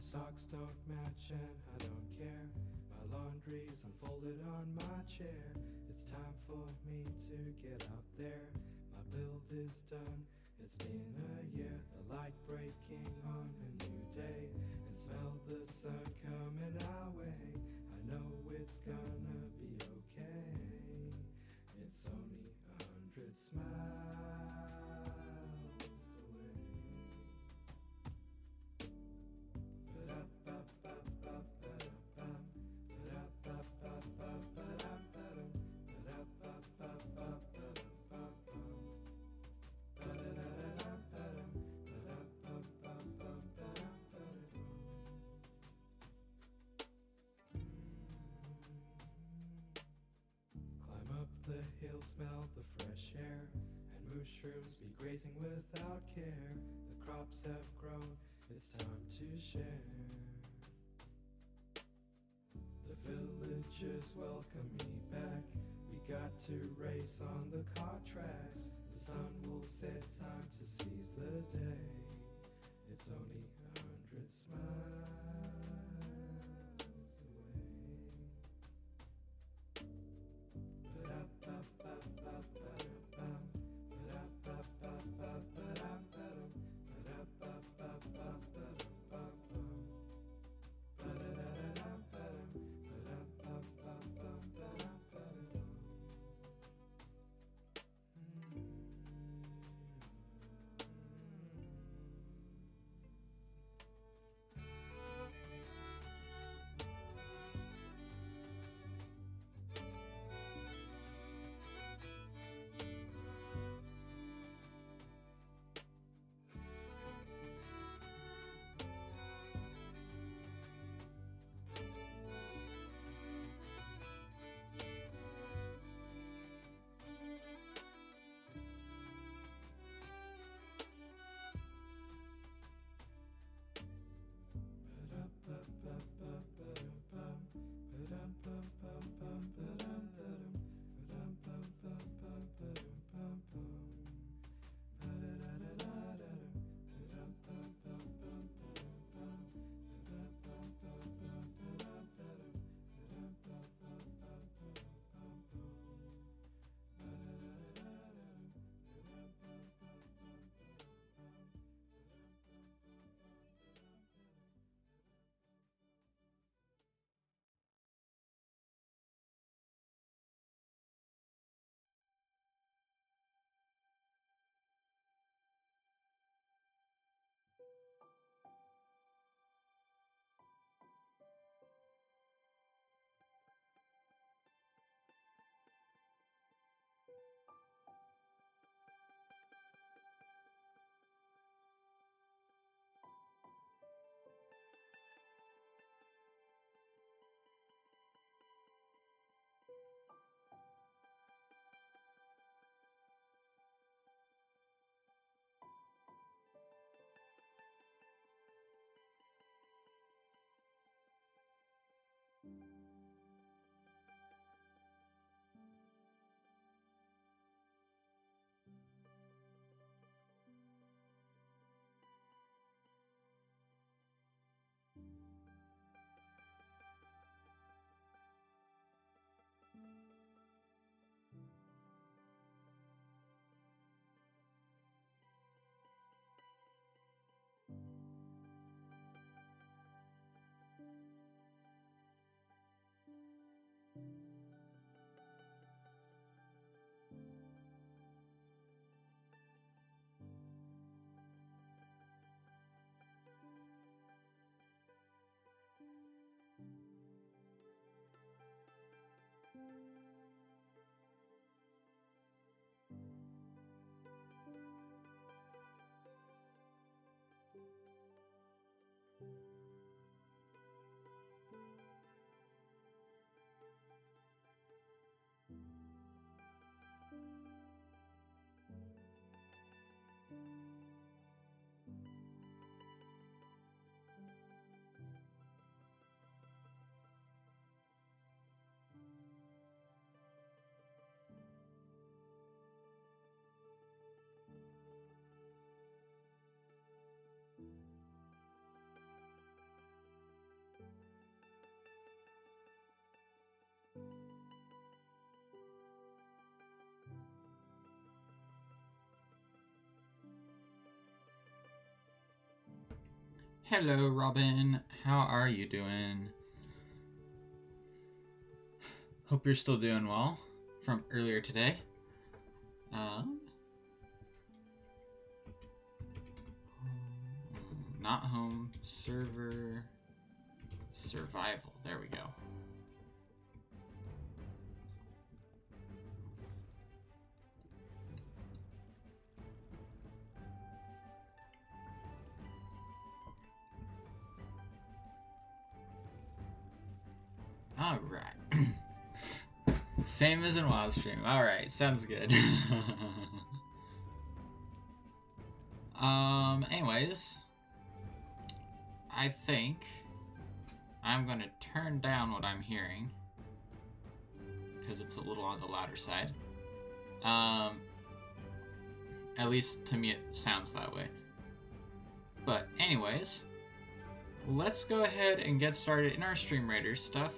socks don't match and I don't care. My laundry's unfolded on my chair. It's time for me to get out there. My build is done, it's been a year. The light breaking on a new day, and smell the sun coming our way. I know it's gonna be okay. It's only 100 smiles away. Climb up the hill, smell the fresh air, and mushrooms be grazing without care. The crops have grown, it's time to share. The villagers welcome me back. We got to race on the car tracks. The sun will set, time to seize the day. It's only 100 smiles away. Hello, Robin. How are you doing? Hope you're still doing well from earlier today. Not home, server, survival. There we go. Alright. Same as in WoW stream. Alright, sounds good. Anyways, I think I'm gonna turn down what I'm hearing because it's a little on the louder side. At least to me it sounds that way. But anyways, let's go ahead and get started in our Stream Raider stuff.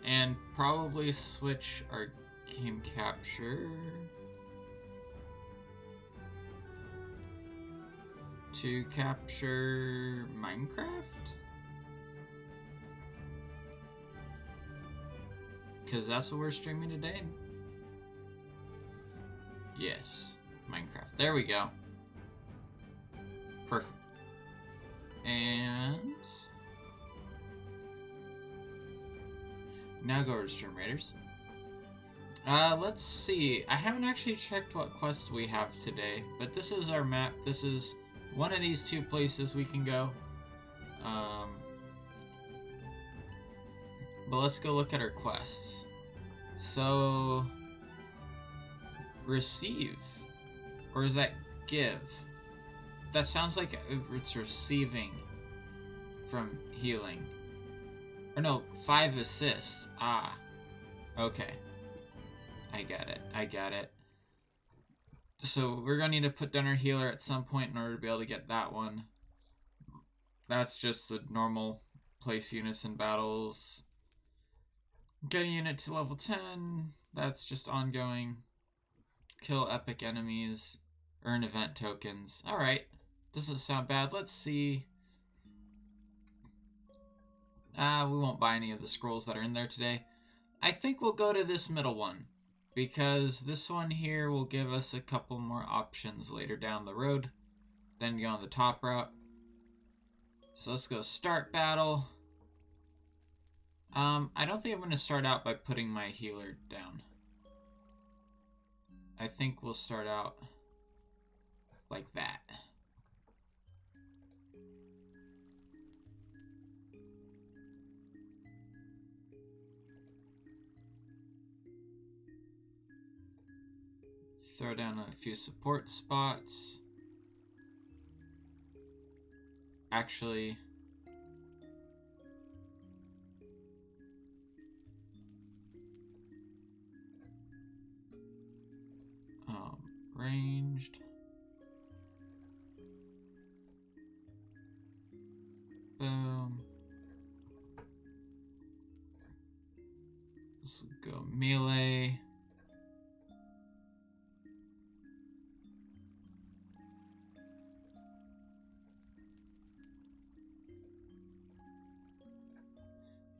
And probably switch our game capture to capture Minecraft, because that's what we're streaming today. Yes, Minecraft. There we go. Perfect. And now go to Stream Raiders. Let's see. I haven't actually checked what quest we have today, but this is our map. This is one of these two places we can go. But let's go look at our quests. So, receive, or is that give? That sounds like it's receiving from healing. Or no, 5 assists. Ah, okay. I got it. So we're gonna need to put down our healer at some point in order to be able to get that one. That's just the normal place units in battles. Get a unit to level 10. That's just ongoing. Kill epic enemies. Earn event tokens. Alright. Doesn't sound bad. Let's see. We won't buy any of the scrolls that are in there today. I think we'll go to this middle one, because this one here will give us a couple more options later down the road than go on the top route. So let's go start battle. I don't think I'm going to start out by putting my healer down. I think we'll start out like that. Throw down a few support spots. Actually, ranged. Boom. Let's go melee.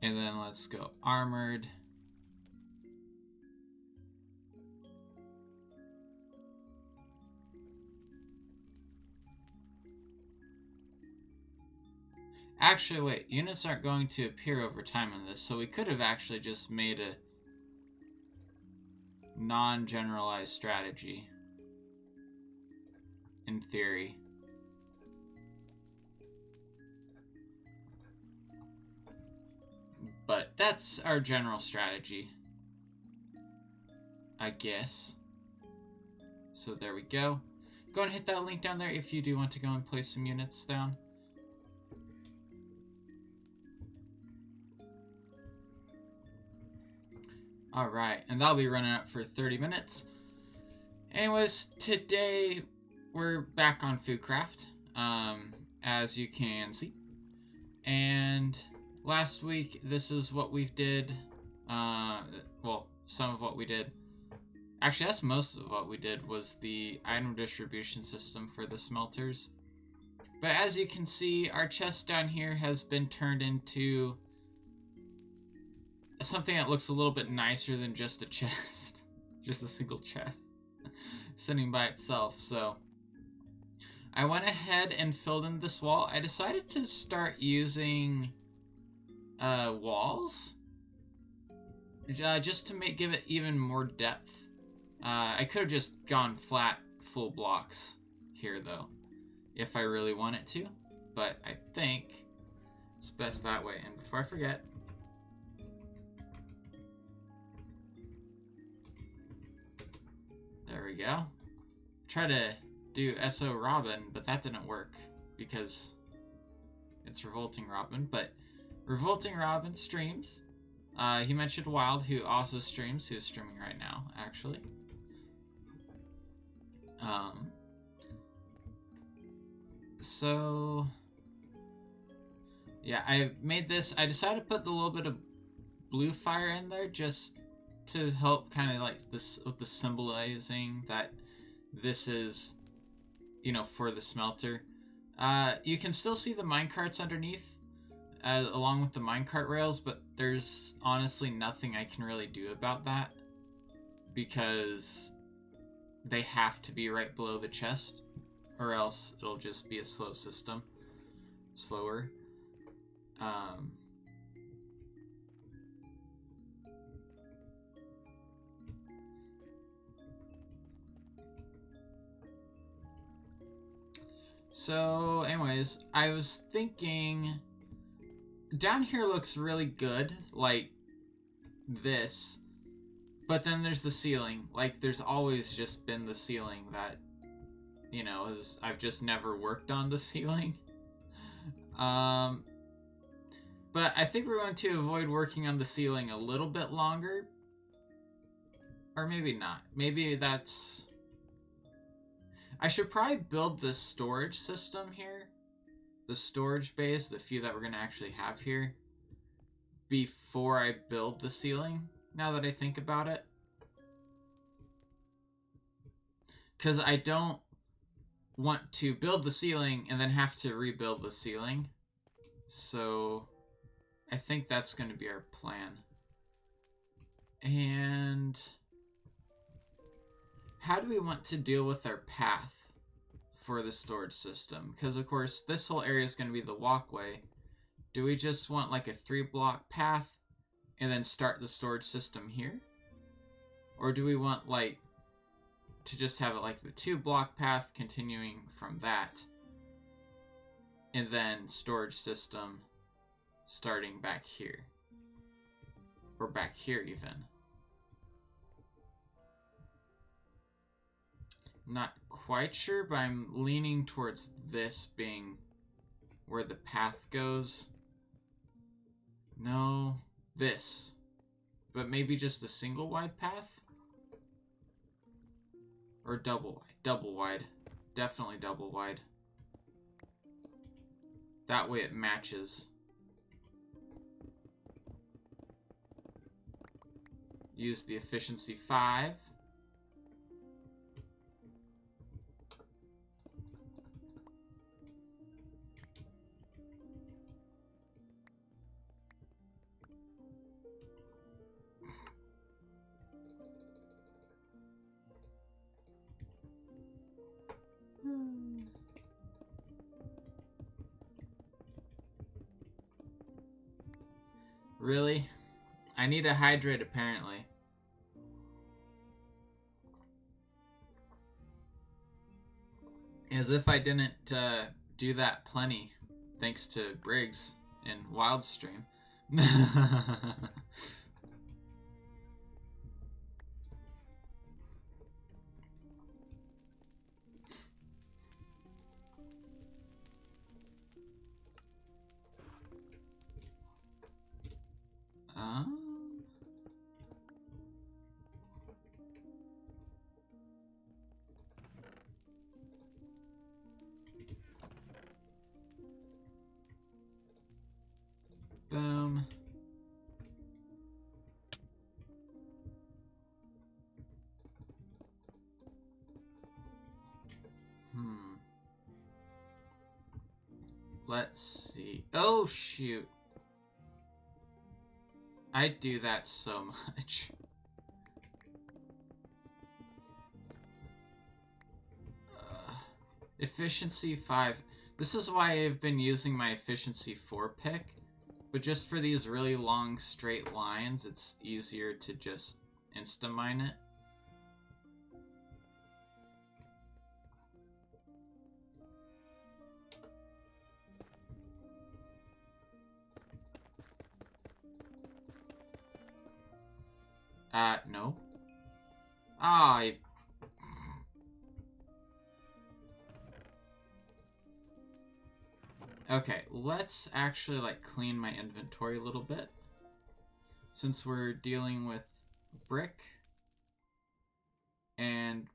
And then let's go armored. Actually, wait, units aren't going to appear over time in this, so we could have actually just made a non-generalized strategy, in theory. But that's our general strategy, I guess. So there we go. Go and hit that link down there if you do want to go and place some units down. Alright, and that'll be running up for 30 minutes. Anyways, today we're back on FooCraft, as you can see. And last week, this is what we did. Well, some of what we did. Actually, that's most of what we did was the item distribution system for the smelters. But as you can see, our chest down here has been turned into something that looks a little bit nicer than just a chest. Just a single chest sitting by itself. So I went ahead and filled in this wall. I decided to start using walls just to give it even more depth. I could have just gone flat full blocks here though, if I really wanted to, but I think it's best that way. And before I forget, there we go. Try to do SO Robin, but that didn't work because it's Revolting Robin. But Revolting Robin streams. He mentioned Wild, who also streams, who's streaming right now, actually. So yeah, I made this. I decided to put a little bit of blue fire in there just to help kind of like this with the symbolizing that this is, you know, for the smelter. You can still see the minecarts underneath along with the minecart rails, but there's honestly nothing I can really do about that because they have to be right below the chest or else it'll just be a slow system. Slower. So anyways, I was thinking down here looks really good, like this, but then there's the ceiling. Like there's always just been the ceiling that, you know, I've just never worked on the ceiling. But I think we're going to avoid working on the ceiling a little bit longer. Or maybe not. Maybe that's... I should probably build the storage system here. The storage base, the few that we're going to actually have here, before I build the ceiling, now that I think about it. Because I don't want to build the ceiling and then have to rebuild the ceiling. So I think that's going to be our plan. And how do we want to deal with our path for the storage system? Because of course this whole area is going to be the walkway. Do we just want like a 3-block path and then start the storage system here? Or do we want like to just have it like the 2-block path continuing from that and then storage system starting back here? Or back here even. Not quite sure, but I'm leaning towards this being where the path goes. No, this. But maybe just a single wide path? Or double wide. Double wide. Definitely double wide. That way it matches. Use the efficiency 5. Really? I need a hydrate apparently. As if I didn't do that plenty, thanks to Briggs and Wildstream. Boom. let's see. Oh, shoot. I do that so much. Efficiency 5. This is why I've been using my efficiency 4 pick. But just for these really long straight lines, it's easier to just insta-mine it. No. Ah, Okay, let's actually, like, clean my inventory a little bit. Since we're dealing with brick and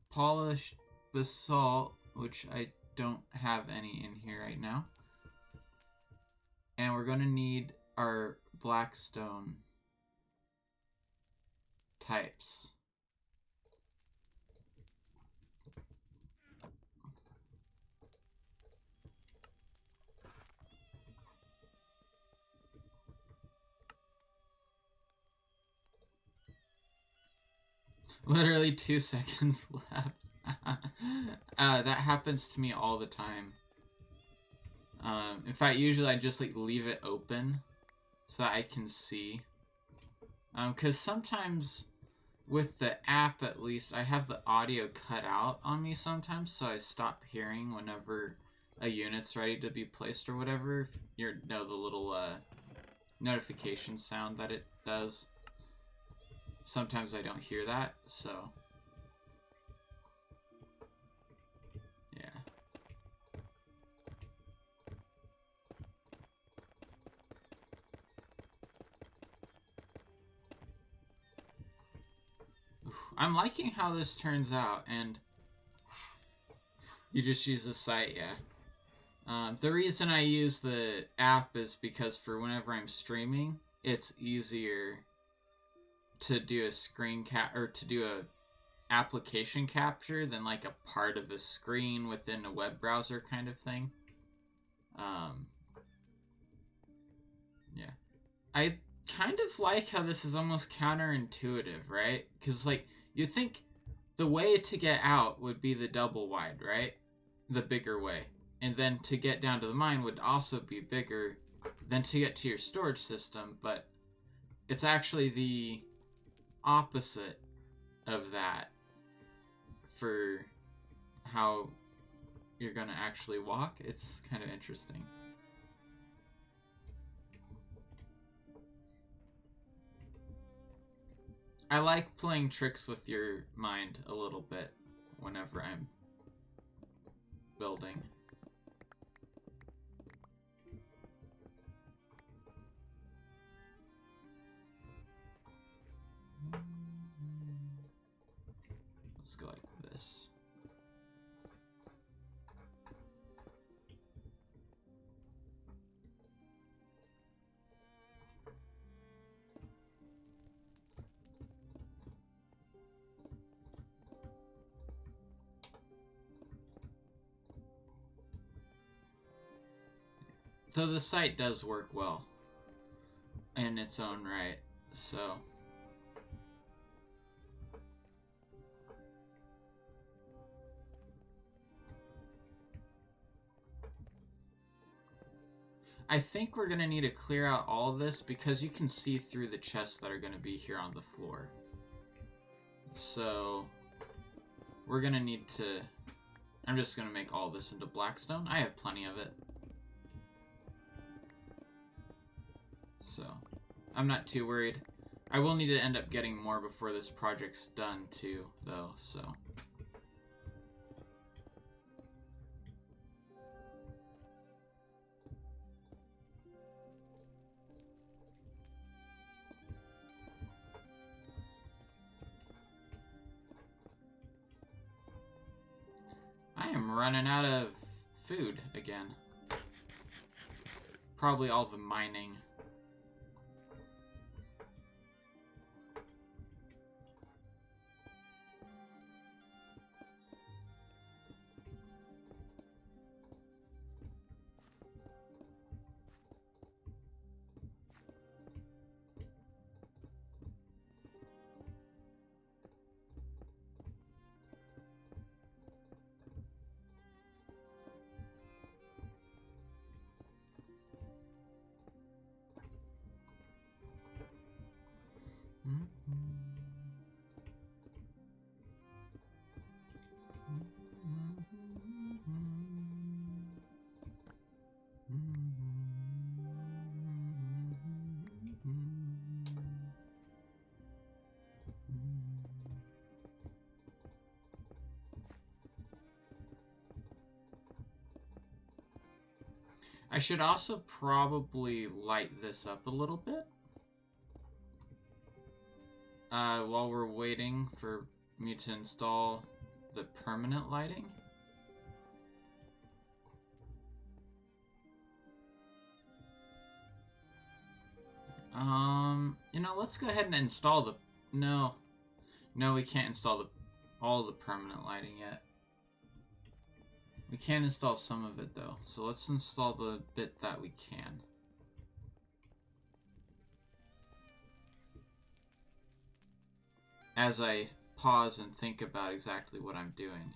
polished basalt, which I don't have any in here right now. And we're going to need our blackstone types. Literally 2 seconds left. That happens to me all the time. In fact, usually I just like leave it open so that I can see. Because sometimes with the app, at least, I have the audio cut out on me sometimes, so I stop hearing whenever a unit's ready to be placed or whatever. You know the little notification sound that it does. Sometimes I don't hear that, so yeah. Oof. I'm liking how this turns out, and you just use the site, yeah. The reason I use the app is because for whenever I'm streaming, it's easier to do a screen cap or to do a application capture than like a part of a screen within a web browser kind of thing. Yeah. I kind of like how this is almost counterintuitive, right? Because like you think the way to get out would be the double wide, right? The bigger way. And then to get down to the mine would also be bigger than to get to your storage system, but it's actually the opposite of that for how you're gonna actually walk. It's kind of interesting. I like playing tricks with your mind a little bit whenever I'm building. Let's go like this. So the site does work well in its own right, so I think we're going to need to clear out all this because you can see through the chests that are going to be here on the floor. So we're going to need to... I'm just going to make all this into blackstone. I have plenty of it. So I'm not too worried. I will need to end up getting more before this project's done too, though, so... I am running out of food again. Probably all the mining. I should also probably light this up a little bit. While we're waiting for me to install the permanent lighting. You know, let's go ahead and install the... No, we can't install all the permanent lighting yet. We can install some of it though, so let's install the bit that we can. As I pause and think about exactly what I'm doing.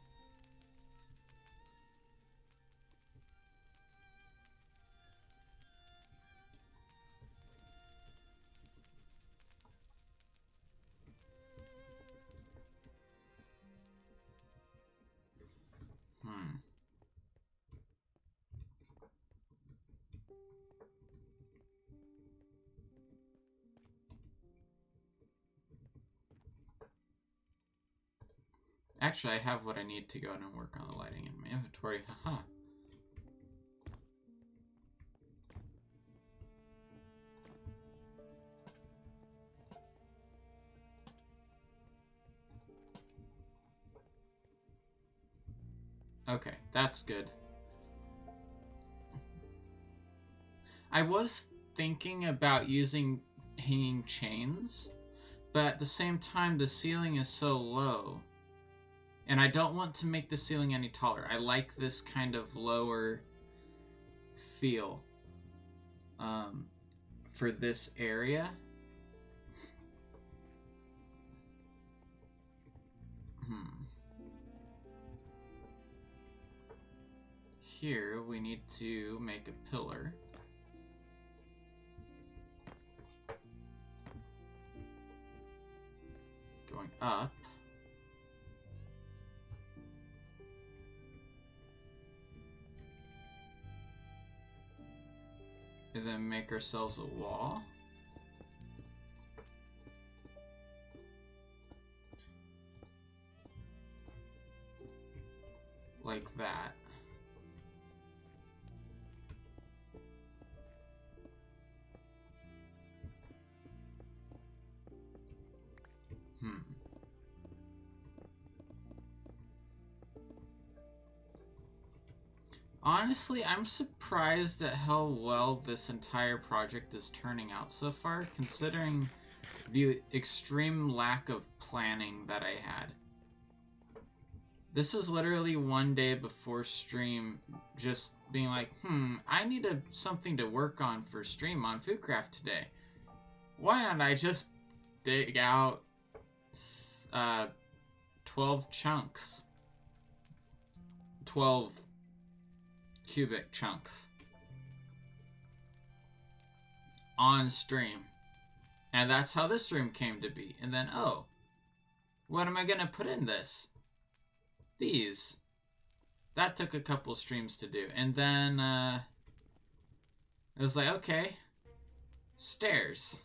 Actually, I have what I need to go in and work on the lighting in my inventory. Haha. Okay, that's good. I was thinking about using hanging chains, but at the same time, the ceiling is so low. And I don't want to make the ceiling any taller. I like this kind of lower feel for this area. Here, we need to make a pillar. Going up. And then make ourselves a wall. Like that. Honestly, I'm surprised at how well this entire project is turning out so far, considering the extreme lack of planning that I had. This is literally one day before stream, just being like, I need something to work on for stream on FooCraft today. Why not I just dig out 12 chunks? 12 cubic chunks on stream. And that's how this stream came to be. And then, oh, what am I gonna put in this? These. That took a couple streams to do. And then it was like, okay, stairs.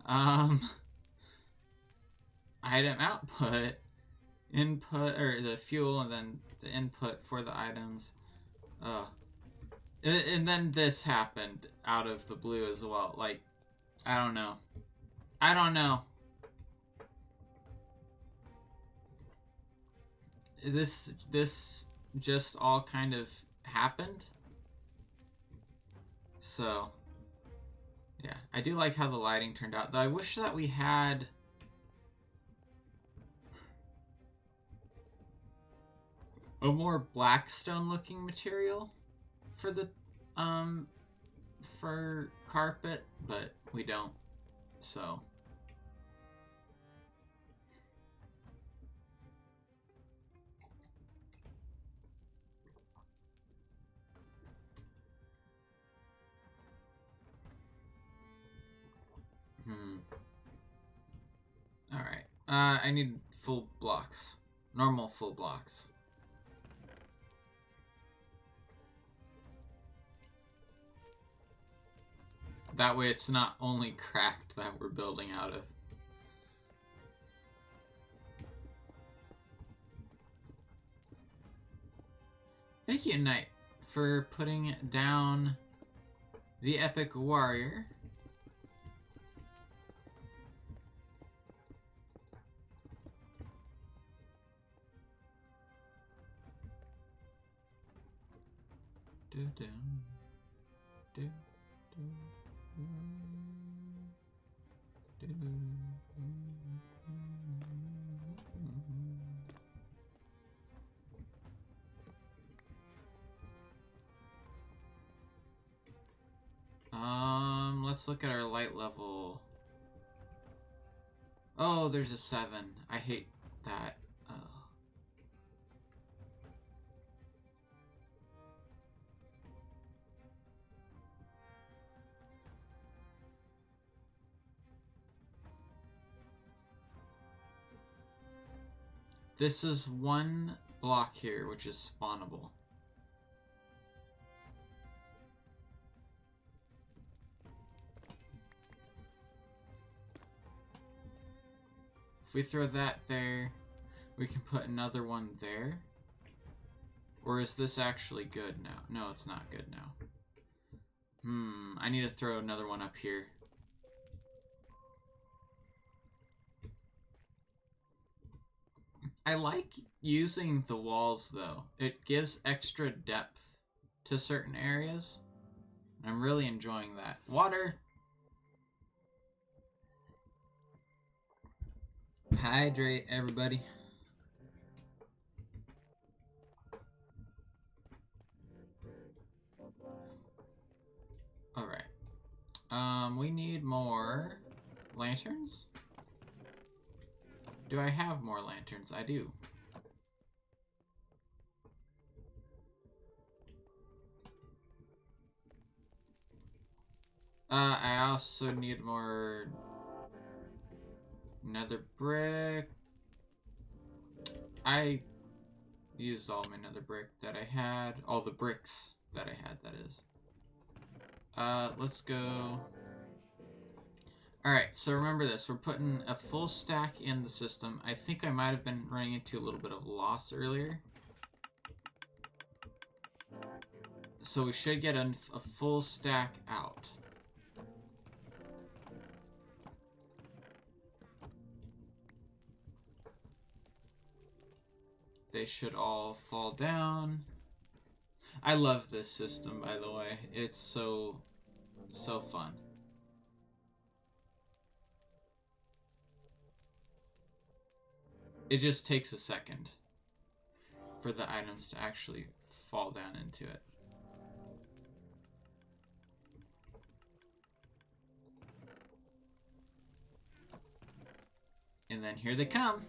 Item output, input, or the fuel, and then the input for the items. And then this happened out of the blue as well. Like, I don't know. This just all kind of happened. So, yeah. I do like how the lighting turned out. Though I wish that we had a more blackstone looking material for the for carpet, but we don't. So I need full blocks. Normal full blocks. That way it's not only cracked that we're building out of. Thank you, Knight, for putting down the Epic Warrior. Let's look at our light level. Oh, there's a 7. I hate that. Oh. This is one block here, which is spawnable. If we throw that there, we can put another one there. Or is this actually good now? No, it's not good now. I need to throw another one up here. I like using the walls, though. It gives extra depth to certain areas. I'm really enjoying that. Water! Hydrate, everybody. Alright. We need more lanterns? Do I have more lanterns? I do. I also need more nether brick. I used all my nether brick that I had. All the bricks that I had, that is. Let's go. Alright, so remember this. We're putting a full stack in the system. I think I might have been running into a little bit of loss earlier. So we should get a full stack out. They should all fall down. I love this system, by the way. It's so fun. It just takes a second for the items to actually fall down into it. And then here they come.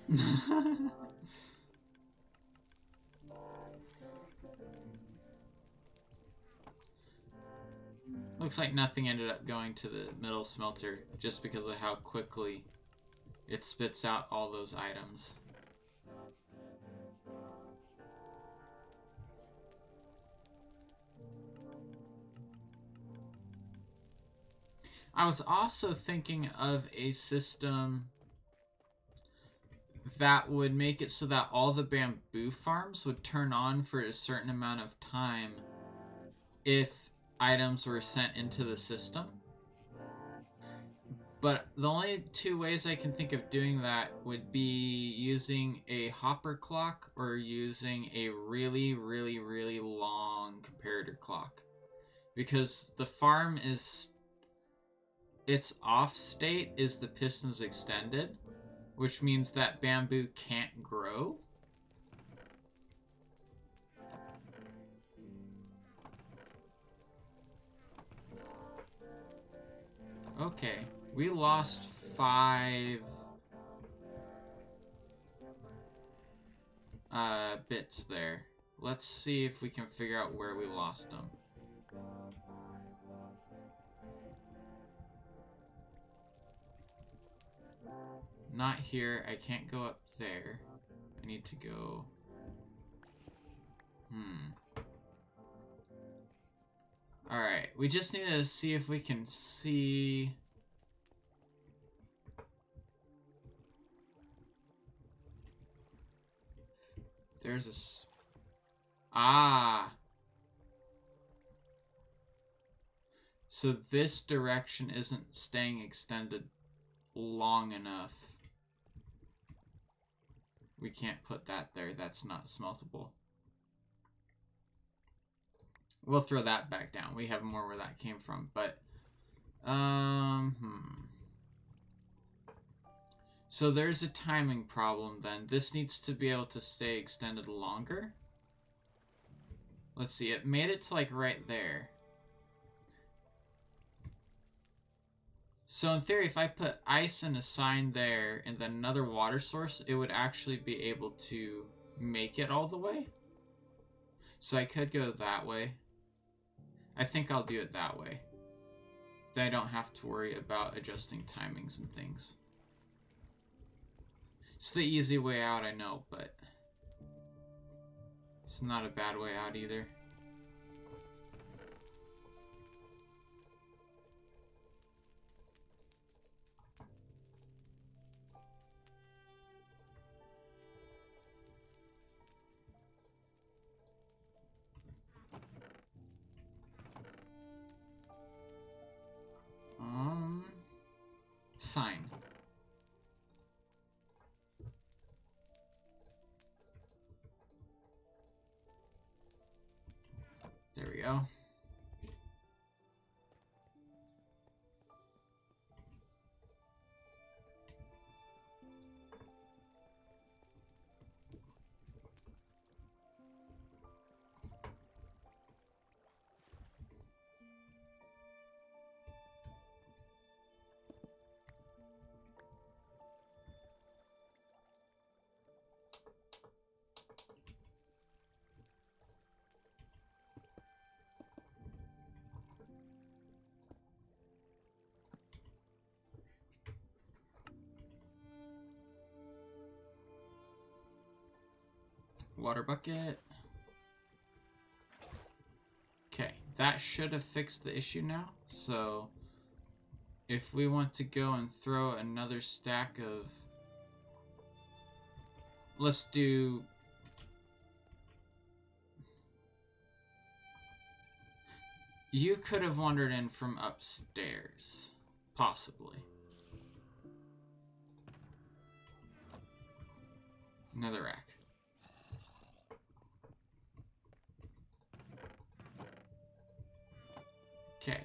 Looks like nothing ended up going to the middle smelter just because of how quickly it spits out all those items. I was also thinking of a system that would make it so that all the bamboo farms would turn on for a certain amount of time if items were sent into the system. But the only two ways I can think of doing that would be using a hopper clock or using a really, really, really long comparator clock. Because the farm is... its off state is the piston's extended, which means that bamboo can't grow. Okay, we lost 5 bits there. Let's see if we can figure out where we lost them. not here. I can't go up there. I need to go... Alright, we just need to see if we can see... There's a... Ah! So this direction isn't staying extended long enough. We can't put that there. That's not smeltable. We'll throw that back down. We have more where that came from, but... So there's a timing problem then. This needs to be able to stay extended longer. Let's see. It made it to like right there. So in theory, if I put ice and a sign there and then another water source, it would actually be able to make it all the way. So I could go that way. I think I'll do it that way. Then I don't have to worry about adjusting timings and things. It's the easy way out, I know, but it's not a bad way out either. Sign. There we go. Water bucket. Okay, that should have fixed the issue now. So if we want to go and throw another stack of... Let's do... You could have wandered in from upstairs. Possibly. Another rack. Okay.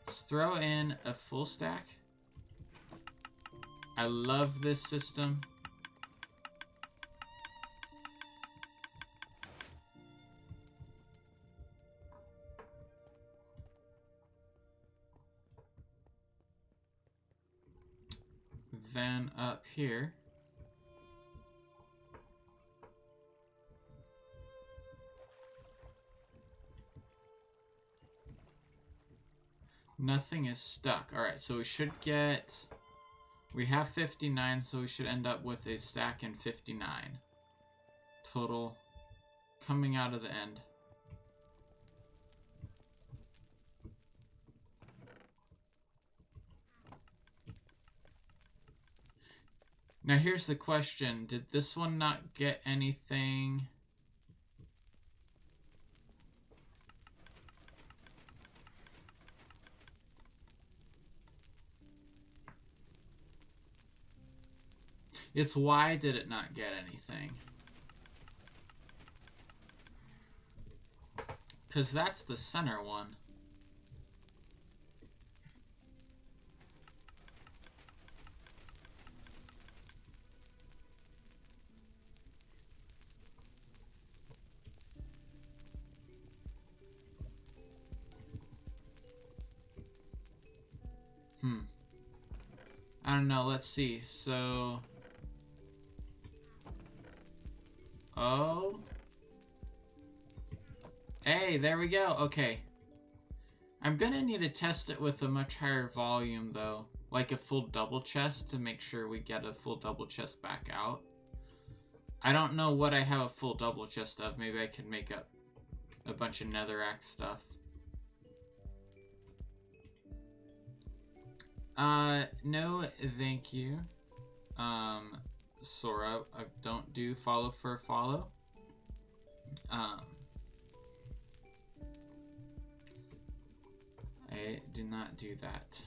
Let's throw in a full stack. I love this system. Then up here. Nothing is stuck. Alright, so we should get... We have 59, so we should end up with a stack in 59. Total coming out of the end. Now here's the question. Did this one not get anything? It's why did it not get anything? Because that's the center one. I don't know, let's see. So... Oh. Hey, there we go. Okay. I'm gonna need to test it with a much higher volume, though. like a full double chest to make sure we get a full double chest back out. I don't know what I have a full double chest of. Maybe I can make up a bunch of netherrack stuff. No, thank you. Sora, I don't do follow for a follow. I do not do that.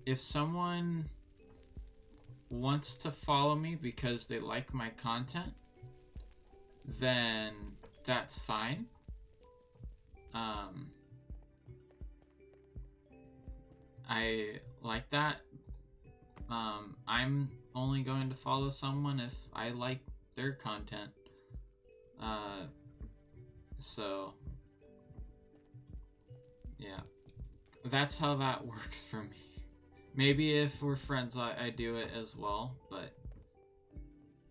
If someone wants to follow me because they like my content, then that's fine. I like that. I'm only going to follow someone if I like their content. So yeah, that's how that works for me. Maybe if we're friends, I do it as well, but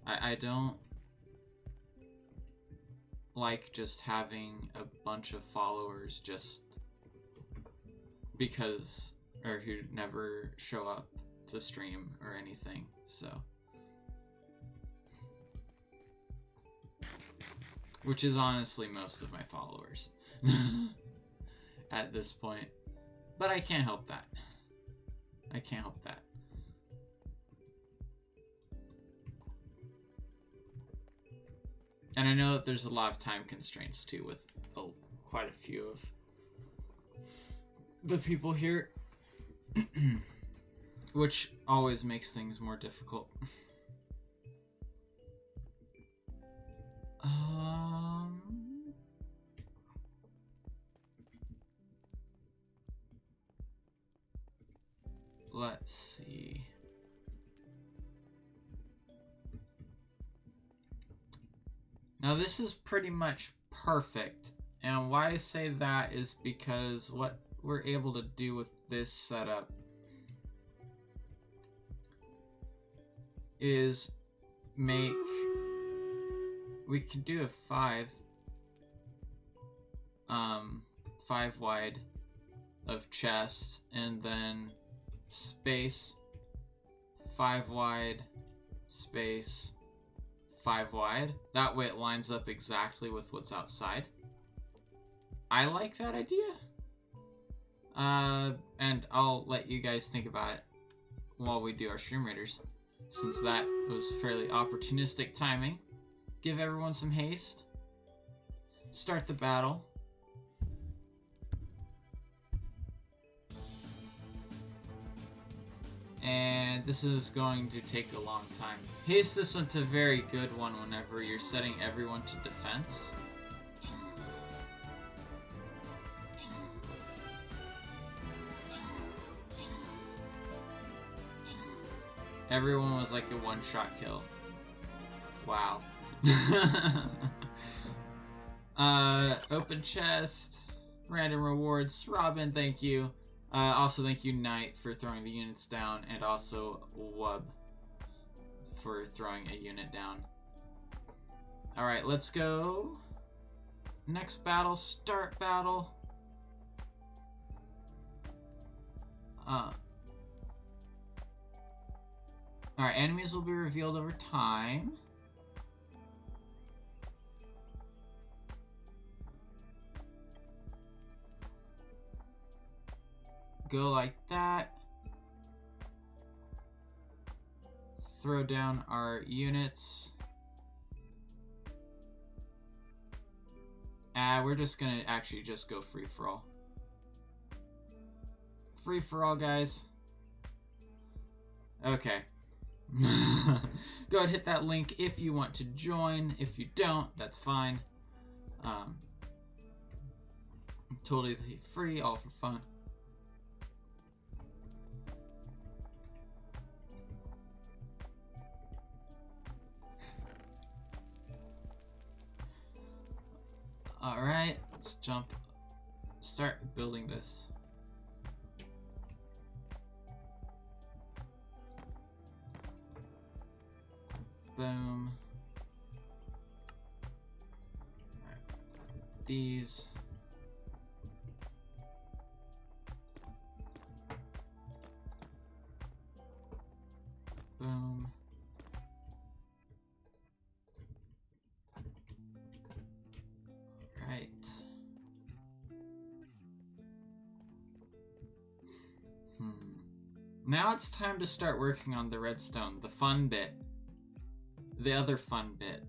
I don't like just having a bunch of followers just because, or who never show up to stream or anything, so. Which is honestly most of my followers at this point. But I can't help that. I can't help that. And I know that there's a lot of time constraints too with quite a few of the people here. Which always makes things more difficult. Let's see. Now this is pretty much perfect, and why I say that is because what we're able to do with this setup is make, we could do a 5 wide of chest, and then space 5 wide, space 5 wide. That way it lines up exactly with what's outside. I like that idea. And I'll let you guys think about it while we do our stream raiders, since that was fairly opportunistic timing. Give everyone some haste. Start the battle. And this is going to take a long time. Haste isn't a very good one whenever you're setting everyone to defense. Everyone was like a one-shot kill. Wow. Open chest, random rewards. Robin, thank you. Also thank you, Knight, for throwing the units down, and also Wub for throwing a unit down. Alright, let's go. Next battle, start battle. Alright, enemies will be revealed over time. Go like that. Throw down our units. We're just gonna actually just go free-for-all. Free-for-all, guys. Okay. Go ahead, hit that link if you want to join. If you don't, that's fine. Totally free, all for fun. Alright, let's jump. Start building this. Boom. these. Boom. Right. Now it's time to start working on the redstone, the fun bit. The other fun bit.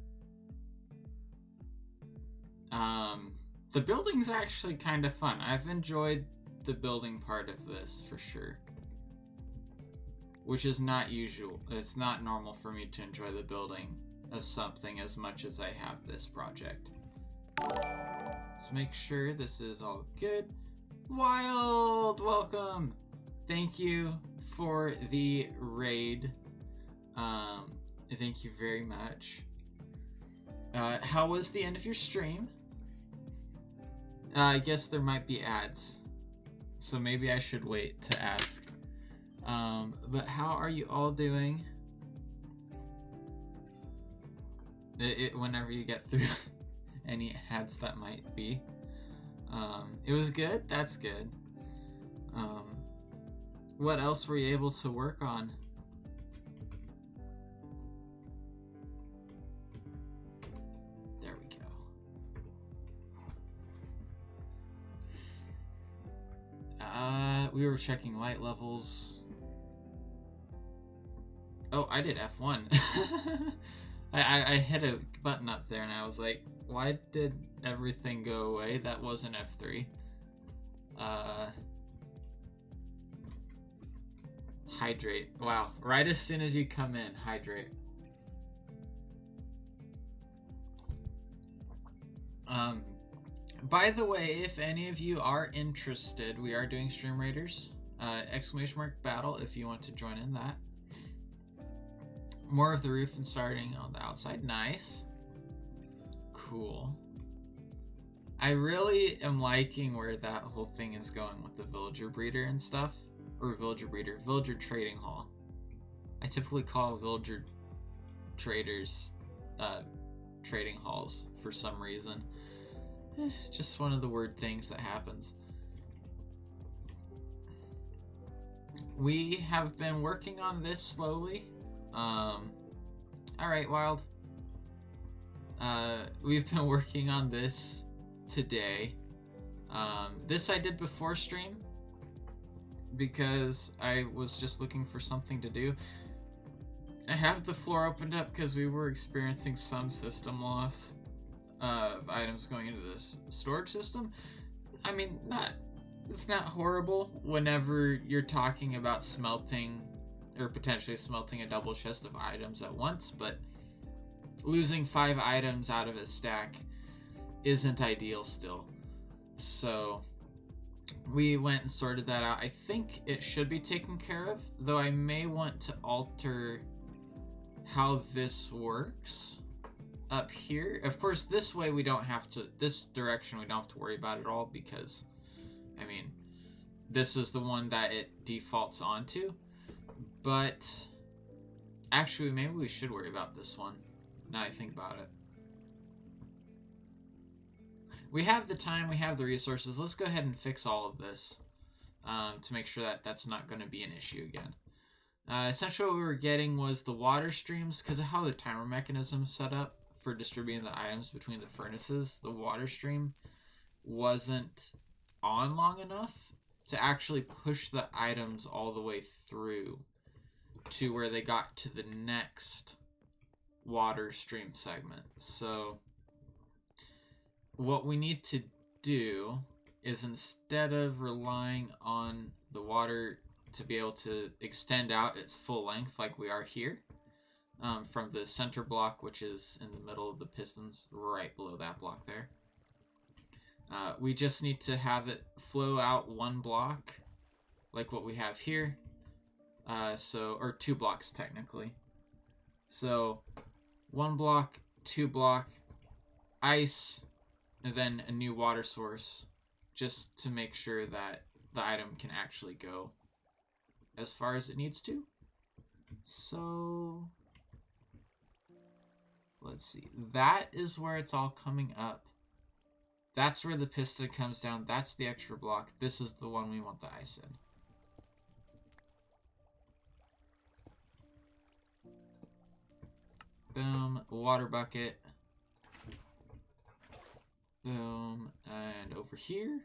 The building's actually kind of fun. I've enjoyed the building part of this for sure. Which is not usual. It's not normal for me to enjoy the building of something as much as I have this project. Let's make sure this is all good. Wild, welcome! Thank you for the raid. Thank you very much. How was the end of your stream? I guess there might be ads, so maybe I should wait to ask. But how are you all doing? Whenever you get through any ads that might be. It was good? That's good. What else were you able to work on? There we go. We were checking light levels. Oh, I did F1. I hit a button up there and I was like, why did everything go away? That wasn't F3. Hydrate. Wow. Right as soon as you come in, hydrate. By the way, if any of you are interested, we are doing Stream Raiders. ! Battle if you want to join in that. More of the roof and starting on the outside. Nice. Cool. I really am liking where that whole thing is going with the villager breeder and stuff. Or villager trading hall. I typically call villager traders trading halls for some reason. Just one of the weird things that happens. We have been working on this slowly. Alright, Wild. We've been working on this today. This I did before stream because I was just looking for something to do. I have the floor opened up because we were experiencing some system loss of items going into this storage system. I mean, it's not horrible whenever you're talking about smelting or potentially smelting a double chest of items at once, but losing 5 items out of a stack isn't ideal still. So we went and sorted that out. I think it should be taken care of, though I may want to alter how this works up here. Of course, this way we don't have to, this direction we don't have to worry about it all because, I mean, this is the one that it defaults onto. But actually, maybe we should worry about this one, now I think about it. We have the time, we have the resources. Let's go ahead and fix all of this to make sure that that's not going to be an issue again. Essentially what we were getting was the water streams, because of how the timer mechanism is set up for distributing the items between the furnaces. The water stream wasn't on long enough to actually push the items all the way through to where they got to the next water stream segment. So what we need to do is, instead of relying on the water to be able to extend out its full length like we are here, from the center block, which is in the middle of the pistons, right below that block there, we just need to have it flow out 1 block, like what we have here. Or 2 blocks technically. So 1 block, 2 block, ice, and then a new water source, just to make sure that the item can actually go as far as it needs to. So let's see. That is where it's all coming up. That's where the piston comes down. That's the extra block. This is the one we want the ice in. Boom. Water bucket. Boom. And over here.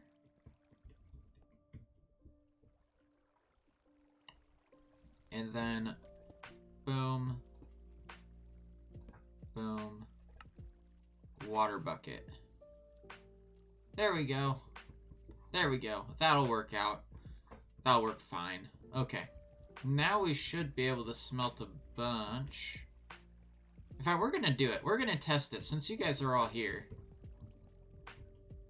And then boom. Boom. Water bucket. There we go. There we go. That'll work out. That'll work fine. Okay. Now we should be able to smelt a bunch. In fact, we're gonna do it. We're gonna test it since you guys are all here.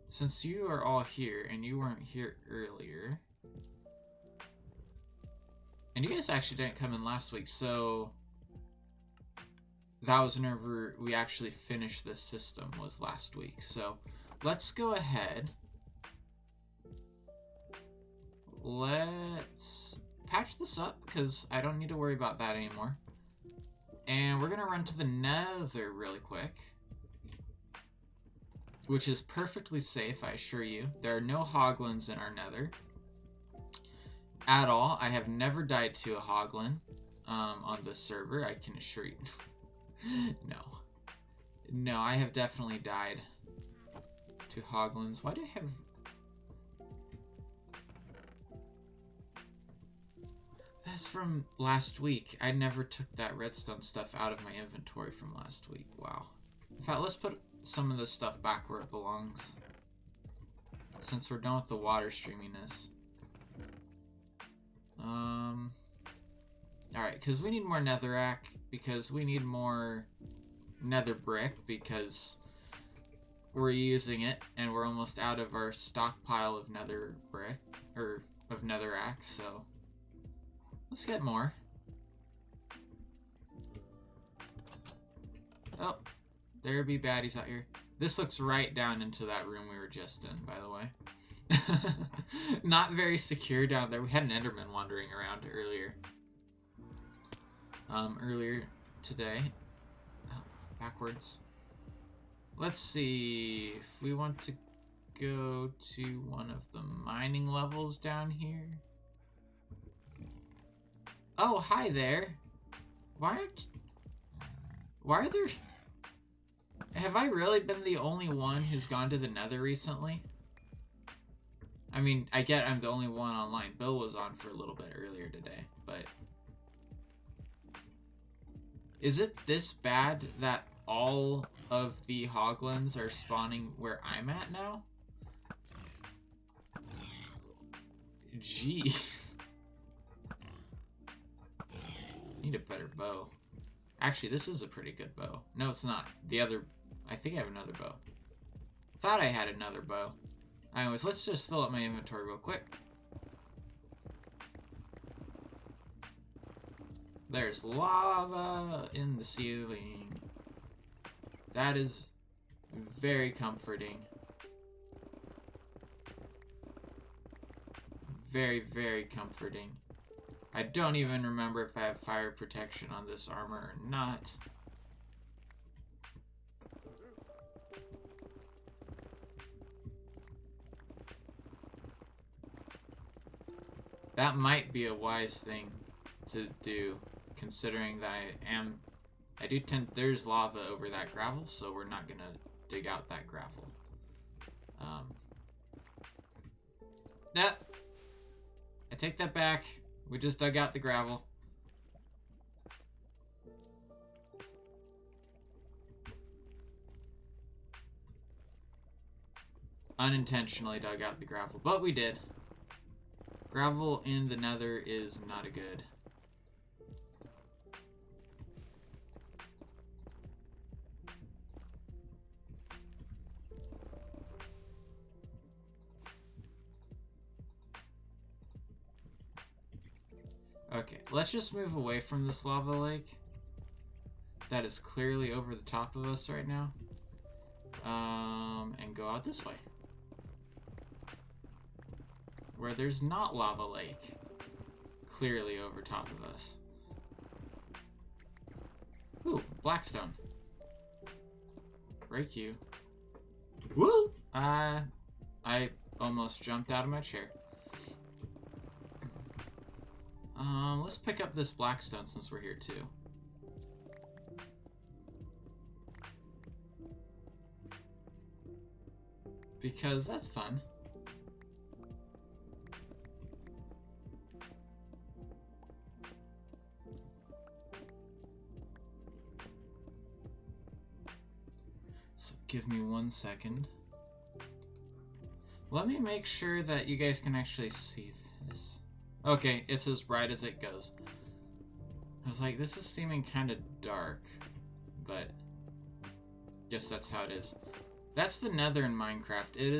Since you are all here and you weren't here earlier. And you guys actually didn't come in last week, so that was whenever we actually finished this system, was last week. So let's go ahead. Let's patch this up because I don't need to worry about that anymore. And we're gonna run to the nether really quick, which is perfectly safe, I assure you. There are no hoglins in our nether at all. I have never died to a hoglin on this server, I can assure you. No, I have definitely died to hoglins. Why do I have... That's from last week. I never took that redstone stuff out of my inventory from last week. Wow. In fact, let's put some of this stuff back where it belongs, since we're done with the water streaminess. Alright, because we need more netherrack, because we need more nether brick, because we're using it, and we're almost out of our stockpile of nether brick, or of netherrack, so let's get more. Oh, there be baddies out here. This looks right down into that room we were just in, by the way. Not very secure down there. We had an Enderman wandering around earlier. Earlier today. Oh, backwards. Let's see if we want to go to one of the mining levels down here. Oh, hi there. Why are there... Have I really been the only one who's gone to the nether recently? I mean, I get I'm the only one online. Bill was on for a little bit earlier today, but... Is it this bad that all of the hoglins are spawning where I'm at now? Jeez. Need a better bow. Actually, this is a pretty good bow. No, it's not. The other... I think I have another bow. Thought I had another bow. Anyways, let's just fill up my inventory real quick. There's lava in the ceiling. That is very comforting. Very, very comforting. I don't even remember if I have fire protection on this armor or not. That might be a wise thing to do, considering that there's lava over that gravel, so we're not gonna dig out that gravel. I take that back. We just dug out the gravel. Unintentionally dug out the gravel, but we did. Gravel in the nether is not a good. Okay, let's just move away from this lava lake. That is clearly over the top of us right now. And go out this way, where there's not lava lake. Clearly over top of us. Ooh, blackstone. Break you. Woo! I almost jumped out of my chair. Let's pick up this blackstone since we're here too. Because that's fun. So give me 1 second. Let me make sure that you guys can actually see this. Okay, it's as bright as it goes. I was like, this is seeming kind of dark, but guess that's how it is. That's the nether in Minecraft. It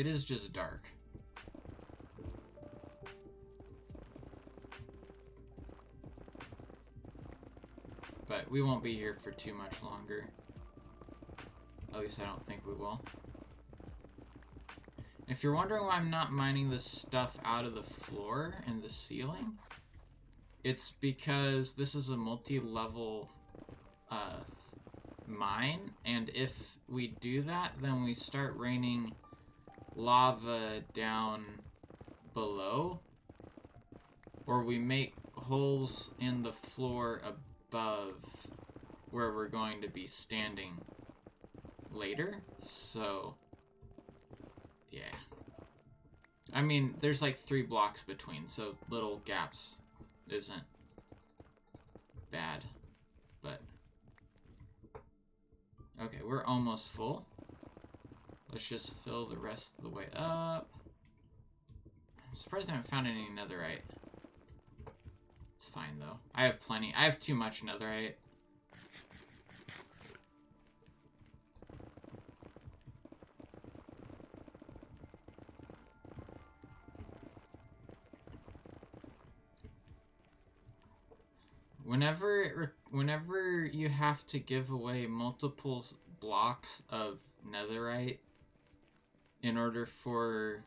is just dark. But we won't be here for too much longer. At least I don't think we will. If you're wondering why I'm not mining this stuff out of the floor and the ceiling, it's because this is a multi-level mine, and if we do that, then we start raining lava down below, or we make holes in the floor above where we're going to be standing later. So yeah, I mean, there's like 3 blocks between, so little gaps isn't bad. But okay, we're almost full. Let's just fill the rest of the way up. I'm surprised I haven't found any netherite. It's fine though. I have plenty. I have too much netherite. Whenever you have to give away multiple blocks of netherite in order for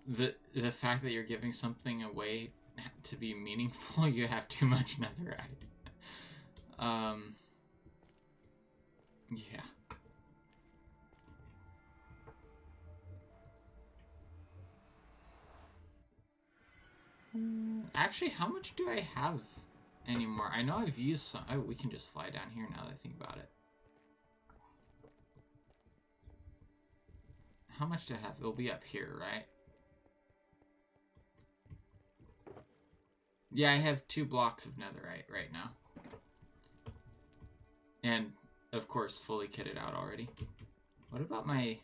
the fact that you're giving something away to be meaningful, you have too much netherite. Yeah. Actually, how much do I have anymore? I know I've used some. Oh, we can just fly down here now that I think about it. How much do I have? It'll be up here, right? Yeah, I have 2 blocks of netherite right now. And, of course, fully kitted out already. What about my...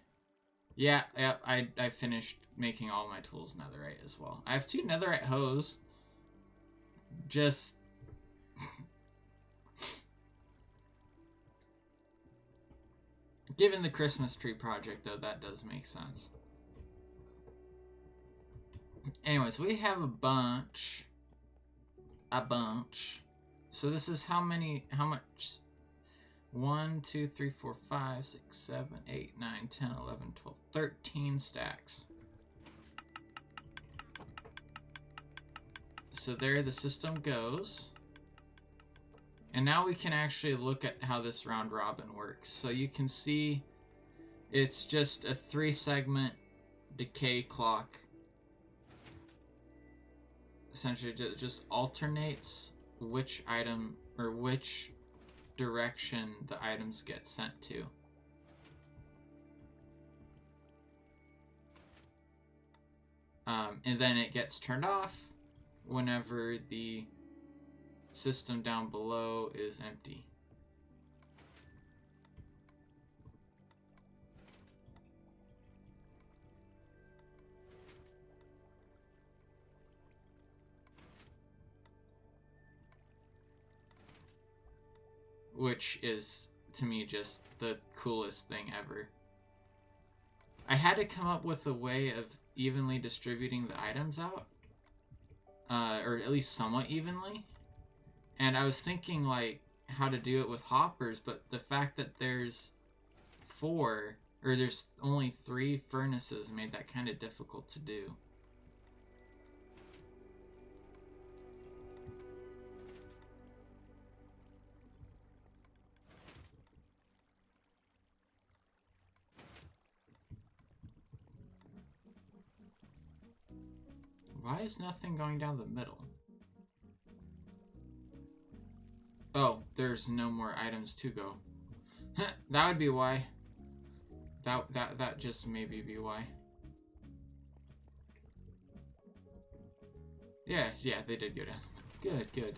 Yeah, I finished making all my tools netherite as well. I have 2 netherite hose. Just... Given the Christmas tree project, though, that does make sense. Anyways, we have a bunch. So this is how much? 1, 2, 3, 4, 5, 6, 7, 8, 9, 10, 11, 12, 13 stacks. So there the system goes. And now we can actually look at how this round robin works. So you can see it's just a 3-segment decay clock. Essentially just alternates which item or which direction the items get sent to. And then it gets turned off whenever the system down below is empty. Which is, to me, just the coolest thing ever. I had to come up with a way of evenly distributing the items out. Or at least somewhat evenly. And I was thinking, like, how to do it with hoppers, but the fact that there's 4, or there's only 3 furnaces made that kind of difficult to do. Why is nothing going down the middle? Oh, there's no more items to go. That would be why. That just maybe be why. Yeah, they did go down. Good.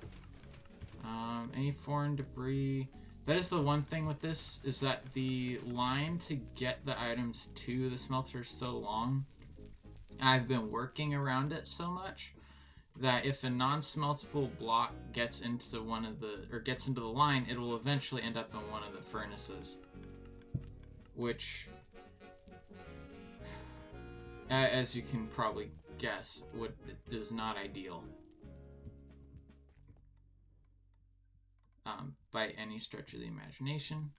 Any foreign debris? That is the one thing with this, is that the line to get the items to the smelter is so long. I've been working around it so much that if a non-smeltable block gets into the line, it will eventually end up in one of the furnaces, which, as you can probably guess, is not ideal by any stretch of the imagination.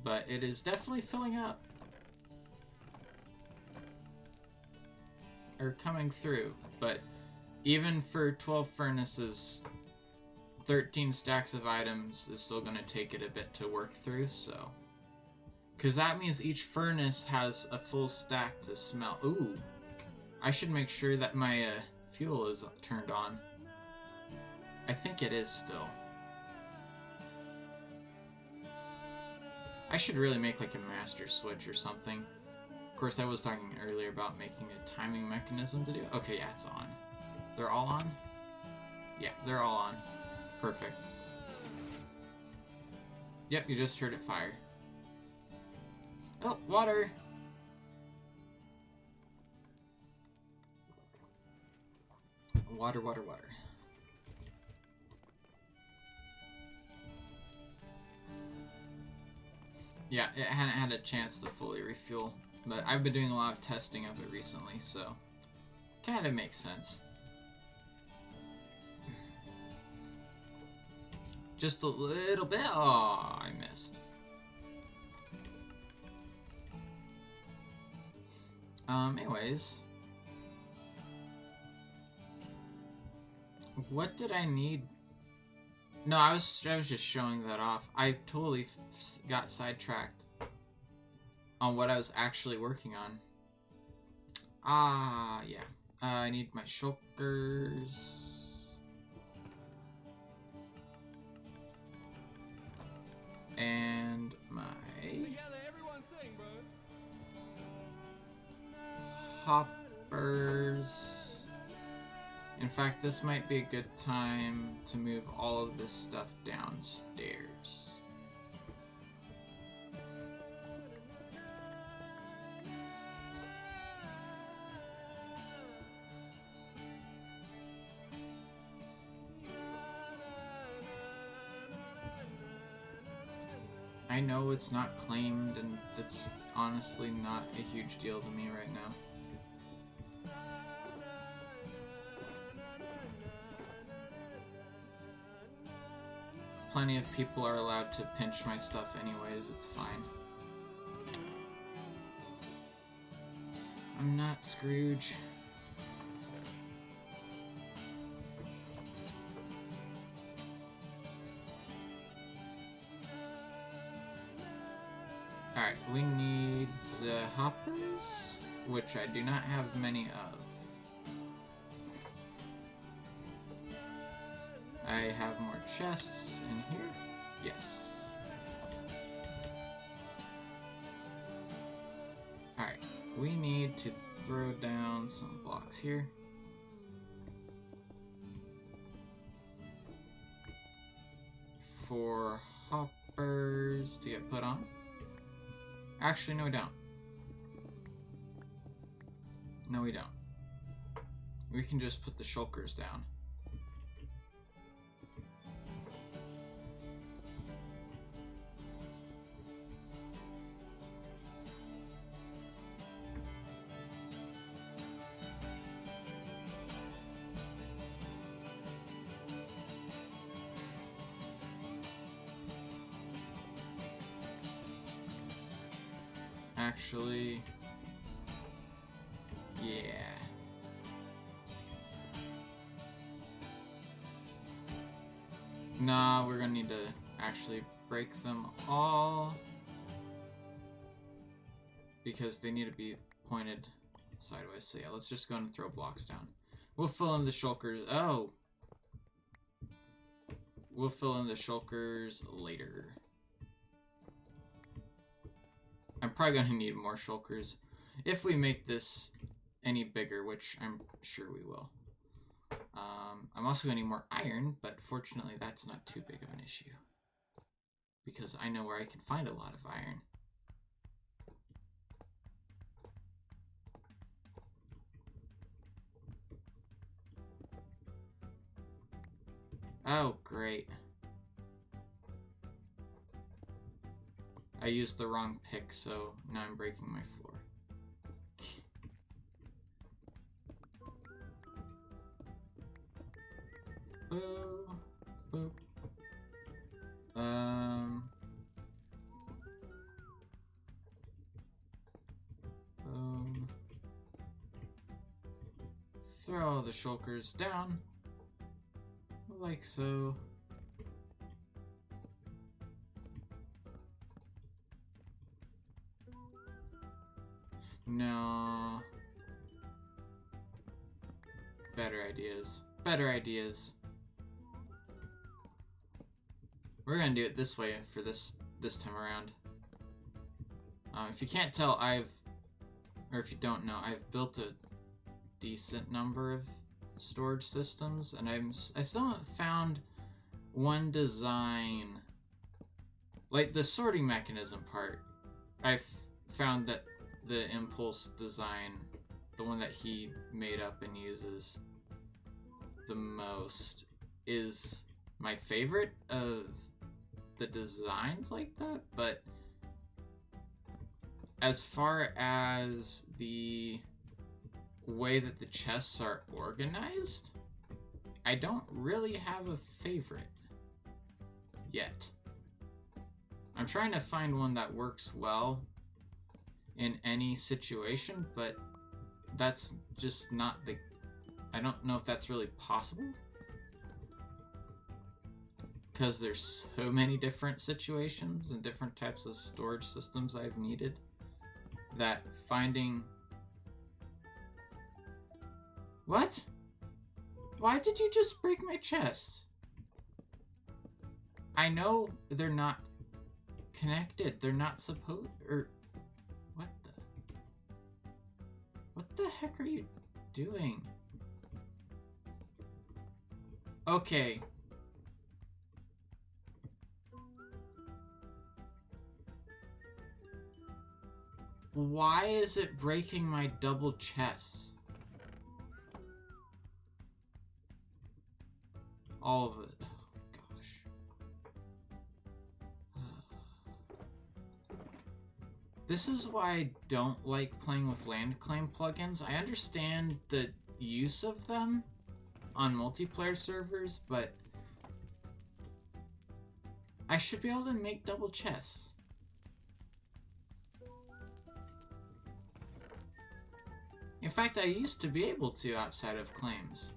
But it is definitely filling up. Or coming through. But even for 12 furnaces, 13 stacks of items is still going to take it a bit to work through, so. Because that means each furnace has a full stack to smelt. Ooh. I should make sure that my fuel is turned on. I think it is still. I should really make like a master switch or something. Of course, I was talking earlier about making a timing mechanism to do. Okay, yeah, it's on. They're all on? Yeah, they're all on. Perfect. Yep, you just heard it fire. Oh, water! Water. Yeah, it hadn't had a chance to fully refuel, but I've been doing a lot of testing of it recently, so kind of makes sense. Just a little bit. Oh, I missed. Anyways. What did I need? No, I was just showing that off. I totally got sidetracked on what I was actually working on. Ah, yeah. I need my shulkers. And my hoppers. In fact, this might be a good time to move all of this stuff downstairs. I know it's not claimed, and it's honestly not a huge deal to me right now. Plenty of people are allowed to pinch my stuff anyways, it's fine. I'm not Scrooge. Alright, we need hoppers, which I do not have many of. I have more chests in here. Yes. Alright, we need to throw down some blocks here. For hoppers to get put on. Actually, no we don't. No we don't. We can just put the shulkers down. Actually, yeah. Nah, we're gonna need to actually break them all because they need to be pointed sideways. So yeah, let's just go and throw blocks down. We'll fill in the shulkers. Oh! We'll fill in the shulkers later. I'm probably going to need more shulkers if we make this any bigger, which I'm sure we will. I'm also going to need more iron, but fortunately that's not too big of an issue, because I know where I can find a lot of iron. Oh, great. I used the wrong pick, so now I'm breaking my floor. Boo. Boop. Boom. Throw all the shulkers down. Like so. No. Better ideas. Better ideas. We're gonna do it this way for this time around. If you can't tell, or if you don't know, I've built a decent number of storage systems, and I still haven't found one design, like the sorting mechanism part. I've found that the impulse design, the one that he made up and uses the most, is my favorite of the designs like that. But as far as the way that the chests are organized, I don't really have a favorite yet. I'm trying to find one that works well in any situation, but that's just not the... I don't know if that's really possible, because there's so many different situations and different types of storage systems I've needed, that finding... What? Why did you just break my chests? I know they're not connected. They're not supposed... Or... What the... What the heck are you doing? Okay. Why is it breaking my double chests? All of it. Oh, gosh. This is why I don't like playing with land claim plugins. I understand the use of them on multiplayer servers, but I should be able to make double chests. In fact, I used to be able to outside of claims.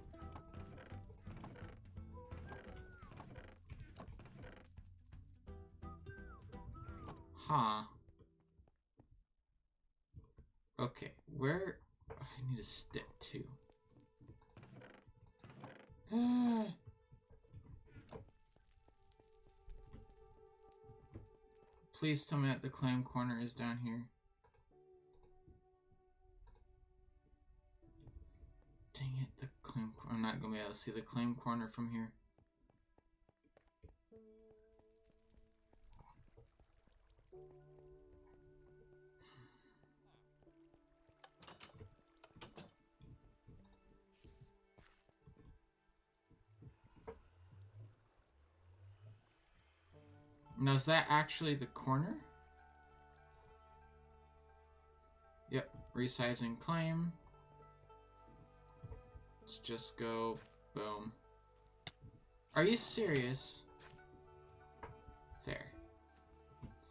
Huh. Okay, where... I need a stick too. Please tell me that the claim corner is down here. Dang it, the claim corner. I'm not gonna be able to see the claim corner from here. Now, is that actually the corner? Yep, resizing claim. Let's just go, boom. Are you serious? There.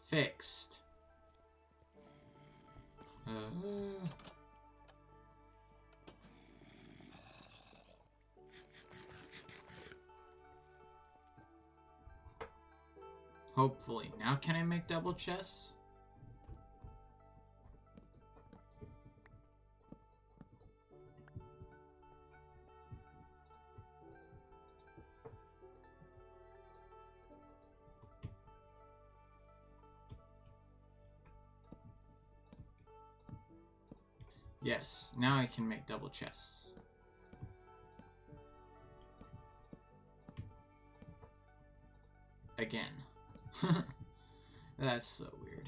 Fixed. Hopefully. Now can I make double chests? Yes, now I can make double chests. Again. That's so weird.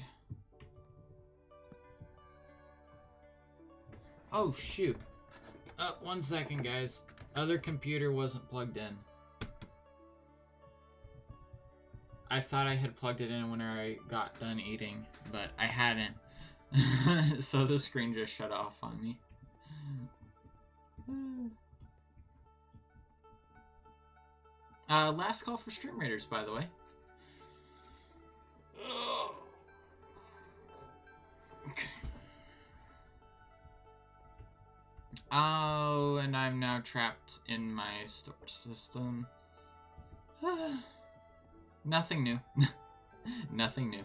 Oh, shoot. 1 second, guys. Other computer wasn't plugged in. I thought I had plugged it in when I got done eating, but I hadn't. So the screen just shut off on me. Last call for stream raiders, by the way. Okay. Oh, and I'm now trapped in my storage system. Nothing new. Nothing new.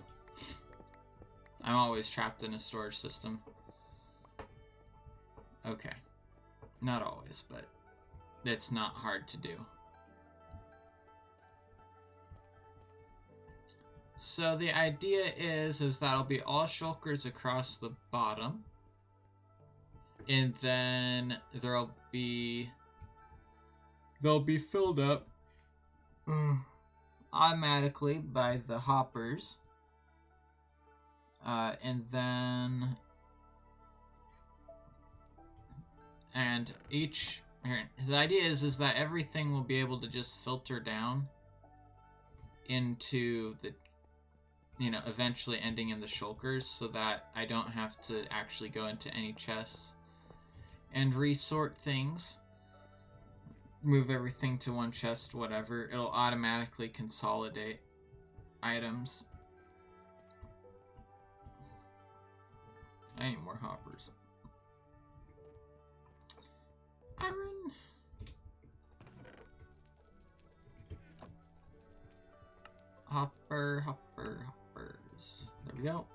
I'm always trapped in a storage system. Okay. Not always, but it's not hard to do. So the idea is that'll be all shulkers across the bottom. And then they'll be filled up automatically by the hoppers. And each, the idea is that everything will be able to just filter down into the, eventually ending in the shulkers, so that I don't have to actually go into any chests and resort things, move everything to one chest, whatever. It'll automatically consolidate items. I need more hoppers. Iron. Hoppers. There we go.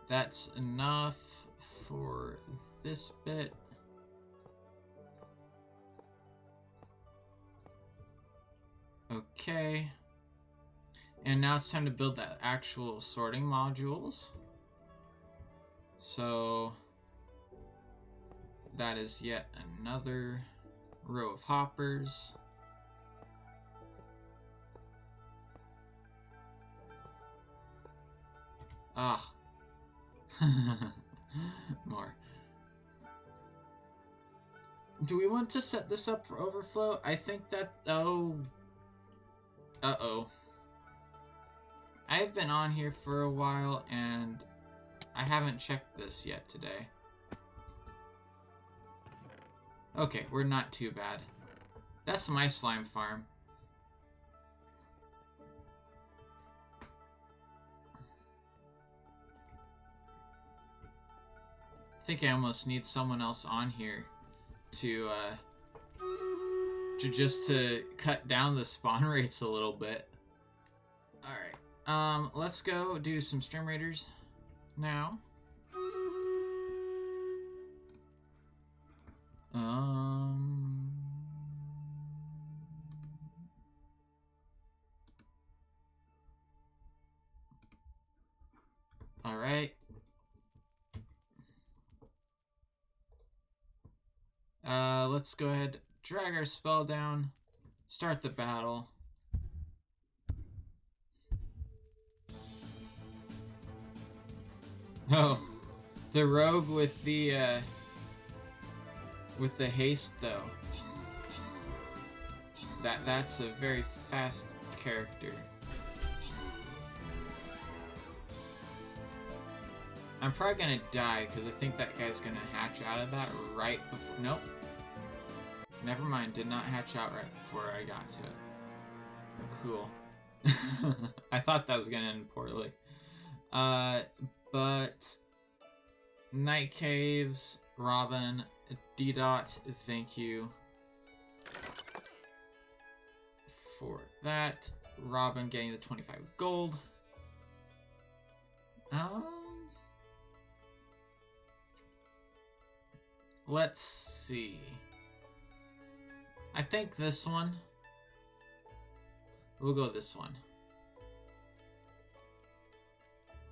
That's enough for this bit. Okay. And now it's time to build the actual sorting modules. So that is yet another row of hoppers. Ah. More. Do we want to set this up for overflow? I think that... Oh. Uh-oh. I've been on here for a while, and I haven't checked this yet today. Okay, we're not too bad. That's my slime farm. I think I almost need someone else on here to cut down the spawn rates a little bit. Alright. Let's go do some stream raiders now. Alright. Let's go ahead, drag our spell down, start the battle. Oh, the rogue with the haste though. That's a very fast character. I'm probably gonna die because I think that guy's gonna hatch out of that right before. Nope. Never mind. Did not hatch out right before I got to it. Cool. I thought that was gonna end poorly. But Night Caves, Robin, D-Dot, thank you. for that. Robin getting the 25 gold. Let's see. I think this one. We'll go this one.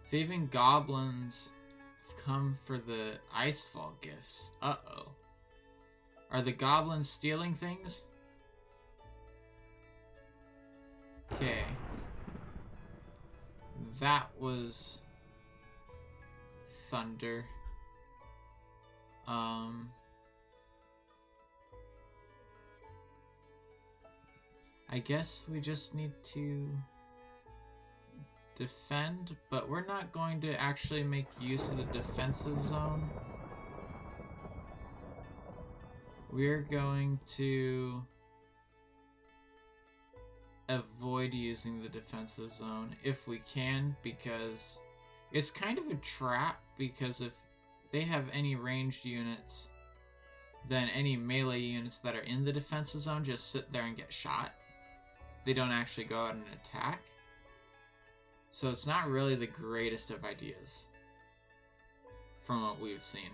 Thieving goblins have come for the Icefall gifts. Uh-oh. Are the goblins stealing things? Okay. That was thunder. I guess we just need to defend, but we're not going to actually make use of the defensive zone. We're going to avoid using the defensive zone if we can, because it's kind of a trap, because if they have any ranged units, then any melee units that are in the defensive zone just sit there and get shot. They don't actually go out and attack. So it's not really the greatest of ideas from what we've seen.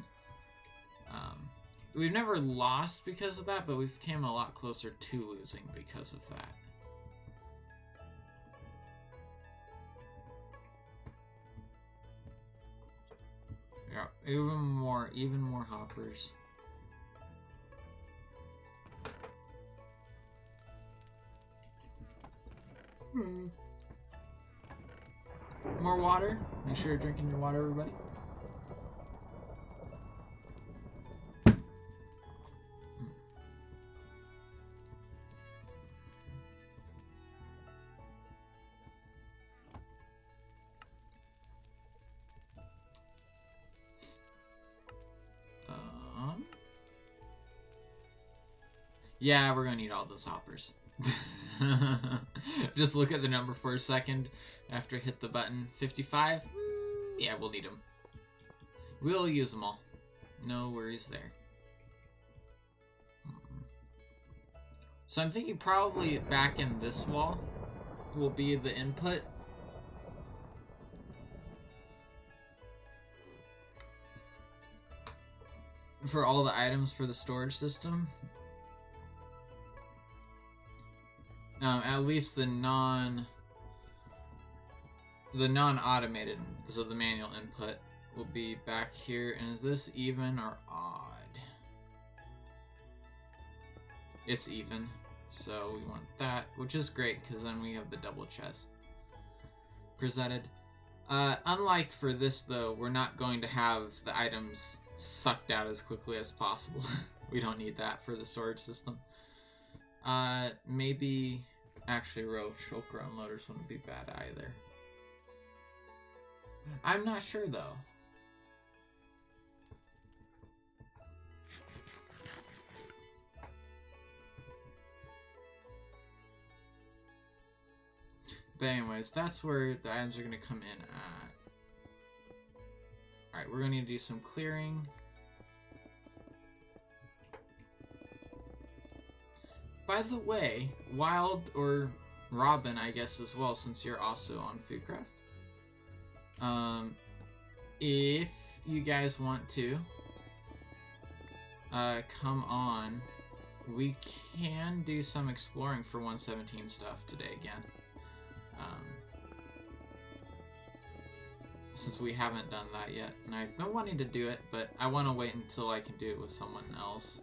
We've never lost because of that, but we've came a lot closer to losing because of that. Yeah, even more hoppers. More water. Make sure you're drinking your water, everybody. Yeah, we're gonna need all those hoppers. Just look at the number for a second after I hit the button. 55? Yeah, we'll need them. We'll use them all. No worries there. So I'm thinking probably back in this wall will be the input. For all the items for the storage system. At least the non-automated, so the manual input will be back here. And is this even or odd? It's even, so we want that, which is great because then we have the double chest presented. Unlike for this though, we're not going to have the items sucked out as quickly as possible. We don't need that for the storage system. Maybe actually shulker unloaders wouldn't be bad either. I'm not sure though. But anyways, that's where the items are going to come in at. Alright, we're going to need to do some clearing. By the way, Wild, or Robin, I guess as well, since you're also on FooCraft. If you guys want to come on, we can do some exploring for 117 stuff today again. Since we haven't done that yet, and I've been wanting to do it, but I want to wait until I can do it with someone else.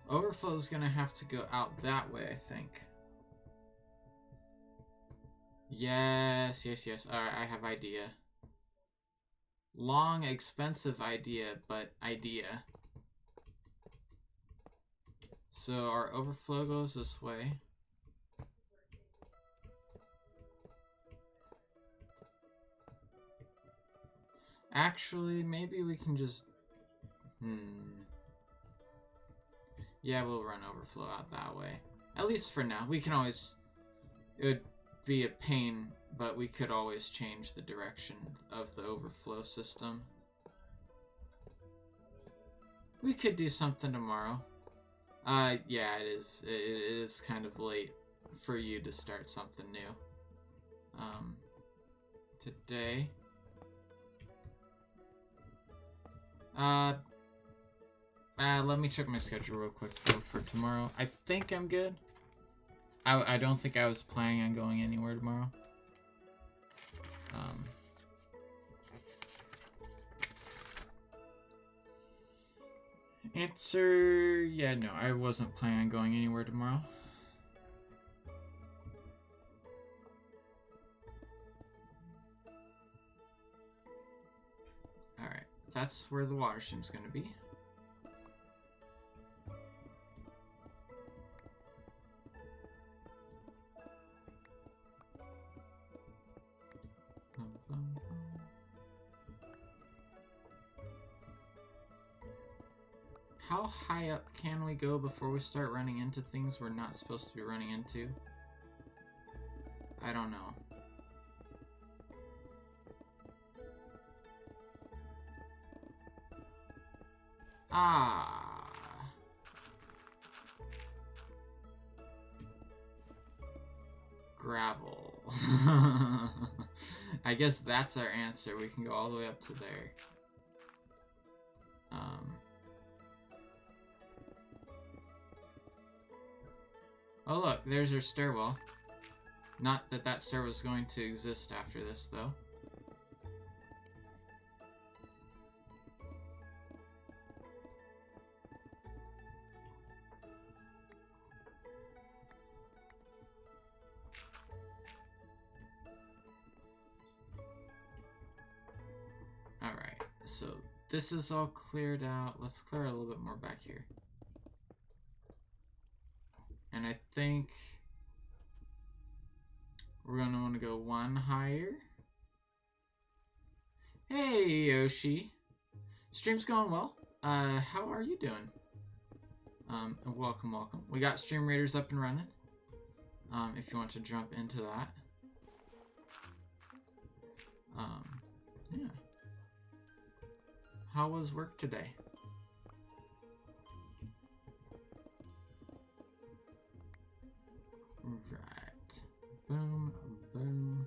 Overflow is gonna have to go out that way, I think. Yes. Alright, I have idea. Long, expensive idea, but idea. So our overflow goes this way. Actually, maybe we can just... Yeah, we'll run overflow out that way. At least for now. We can always... It would be a pain, but we could always change the direction of the overflow system. We could do something tomorrow. Yeah, it is. It is kind of late for you to start something new. Today... let me check my schedule real quick though for tomorrow. I think I'm good. I don't think I was planning on going anywhere tomorrow. Answer, yeah, no, I wasn't planning on going anywhere tomorrow. Alright, that's where the water stream's gonna be. How high up can we go before we start running into things we're not supposed to be running into? I don't know. Ah. Gravel. I guess that's our answer. We can go all the way up to there. Oh look, there's our stairwell. Not that that stairwell is going to exist after this, though. Alright, so this is all cleared out. Let's clear a little bit more back here. And I think we're going to want to go one higher. Hey, Yoshi. Stream's going well. How are you doing? Welcome, welcome. We got Stream Raiders up and running. If you want to jump into that. Yeah. How was work today? Right. Boom, boom.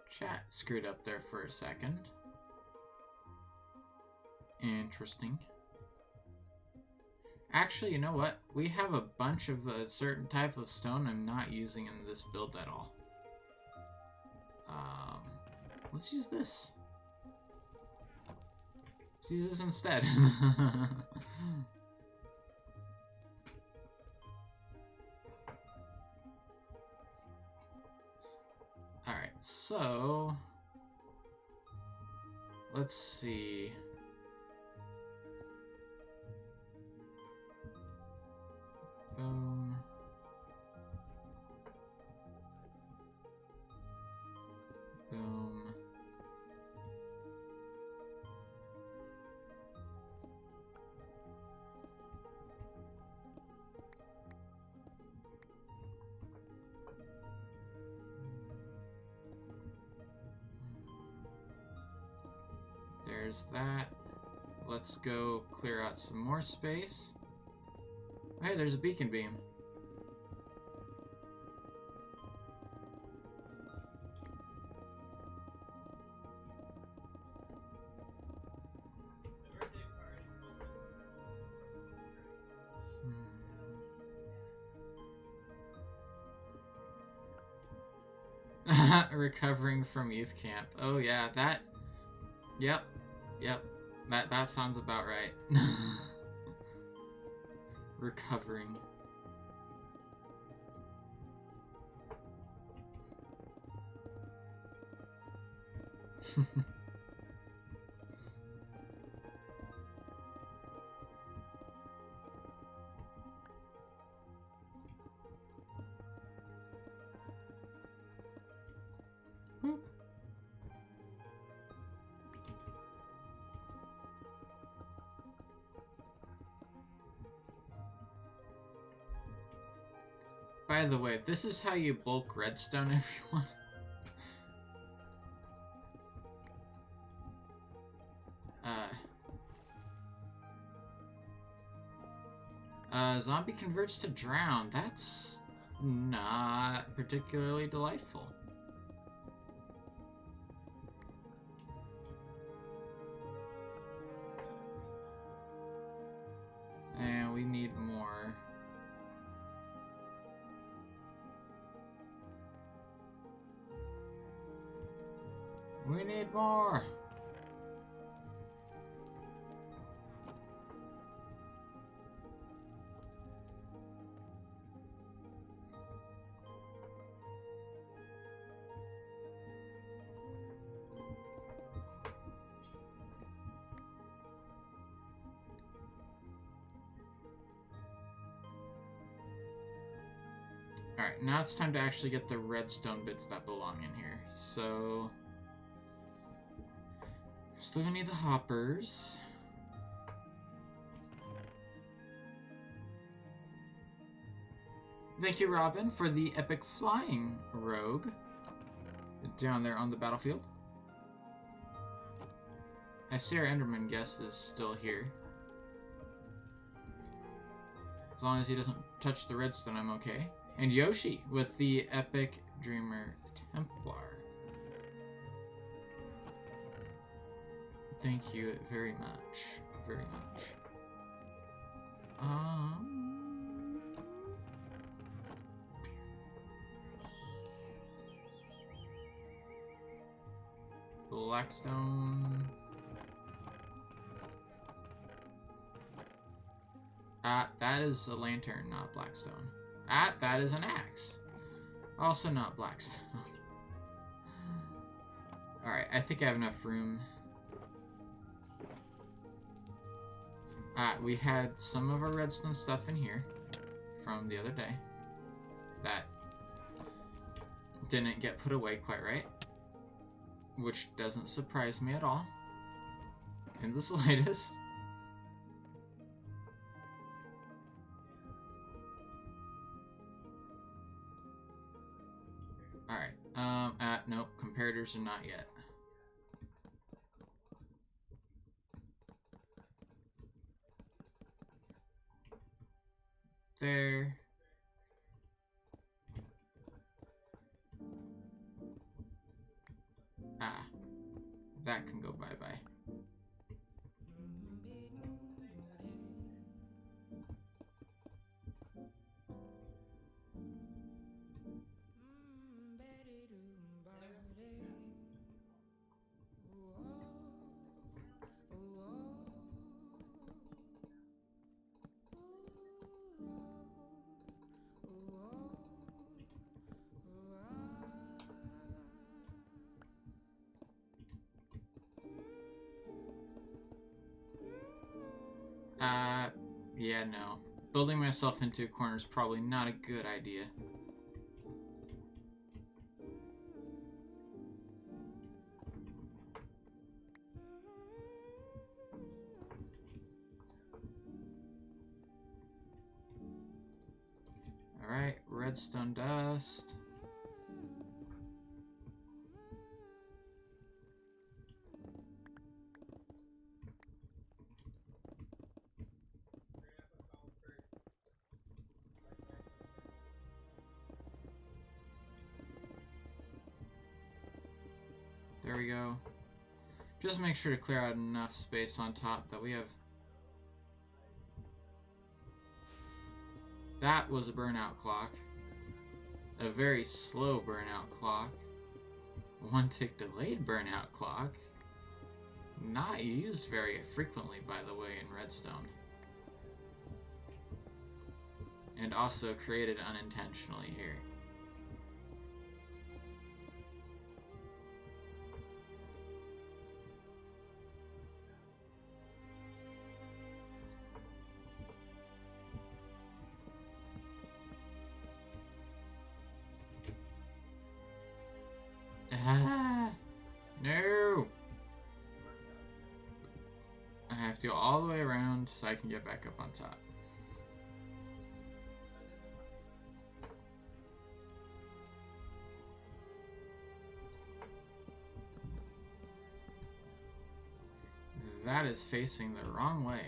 Chat screwed up there for a second. Interesting. Actually, you know what? We have a bunch of a certain type of stone I'm not using in this build at all. Let's use this. Let's use this instead. Alright, so... let's see... Boom. Boom. There's that. Let's go clear out some more space. Hey, there's a beacon beam. Recovering from youth camp. Oh yeah, that... Yep. That sounds about right. Recovering. By the way, this is how you bulk redstone, everyone. Zombie converts to drown. That's not particularly delightful. And we need more. We need more. Alright, now it's time to actually get the redstone bits that belong in here. So, still gonna need the hoppers. Thank you, Robin, for the epic flying rogue down there on the battlefield. I see our Enderman guest is still here. As long as he doesn't touch the redstone, I'm okay. And Yoshi with the epic Dreamer Templar. Thank you very much. Very much. Blackstone. That is a lantern, not blackstone. That is an axe. Also not blackstone. Alright, I think I have enough room. We had some of our redstone stuff in here from the other day that didn't get put away quite right, which doesn't surprise me at all in the slightest. Alright, nope, comparators are not yet. There. That can go bye-bye. Yeah, no. Building myself into a corner is probably not a good idea. Alright, redstone dust. There we go. Just make sure to clear out enough space on top that we have... That was a burnout clock. A very slow burnout clock. One tick delayed burnout clock. Not used very frequently, by the way, in Redstone. And also created unintentionally here. No! I have to go all the way around so I can get back up on top. that is facing the wrong way.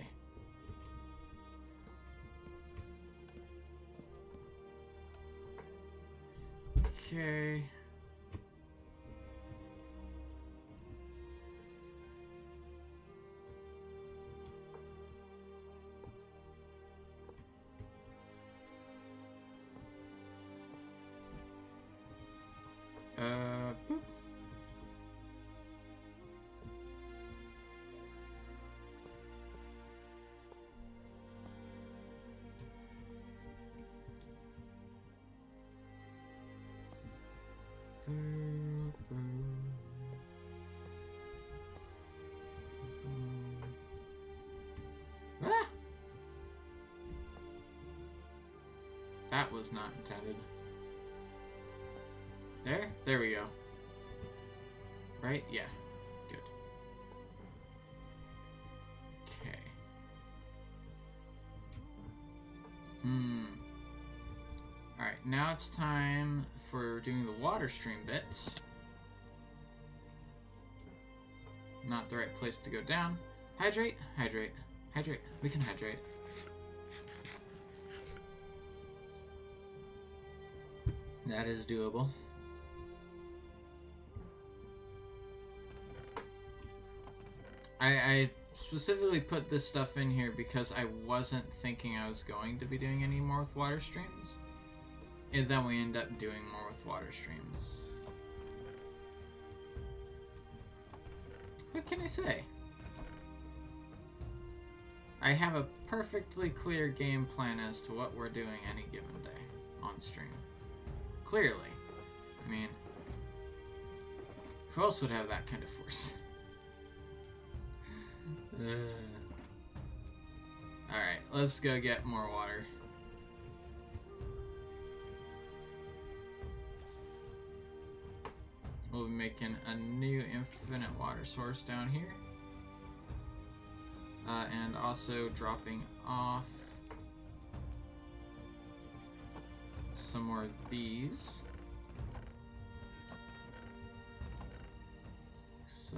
Okay. Boop. Ah! That was not intended. There we go. Right? Yeah. Good. Okay. Alright, now it's time for doing the water stream bits. Not the right place to go down. Hydrate, hydrate, hydrate. We can hydrate. That is doable. I specifically put this stuff in here because I wasn't thinking I was going to be doing any more with water streams. And then we end up doing more with water streams. What can I say? I have a perfectly clear game plan as to what we're doing any given day on stream. Clearly. I mean, who else would have that kind of force? Alright, let's go get more water. We'll be making a new infinite water source down here. And also dropping off some more of these. So...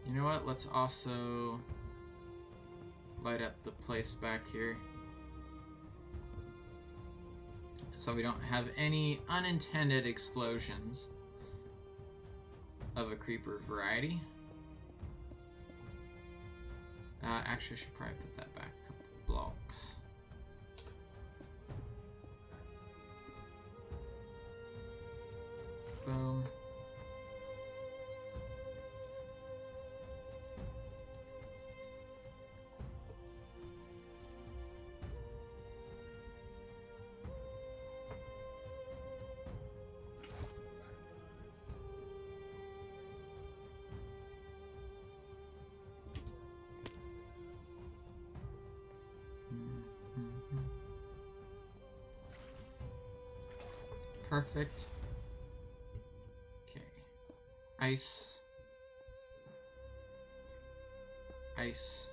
you know what? Let's also light up the place back here so we don't have any unintended explosions of a creeper variety. Actually, I should probably put that back a couple blocks. Boom. Perfect. Okay. Ice. Ice.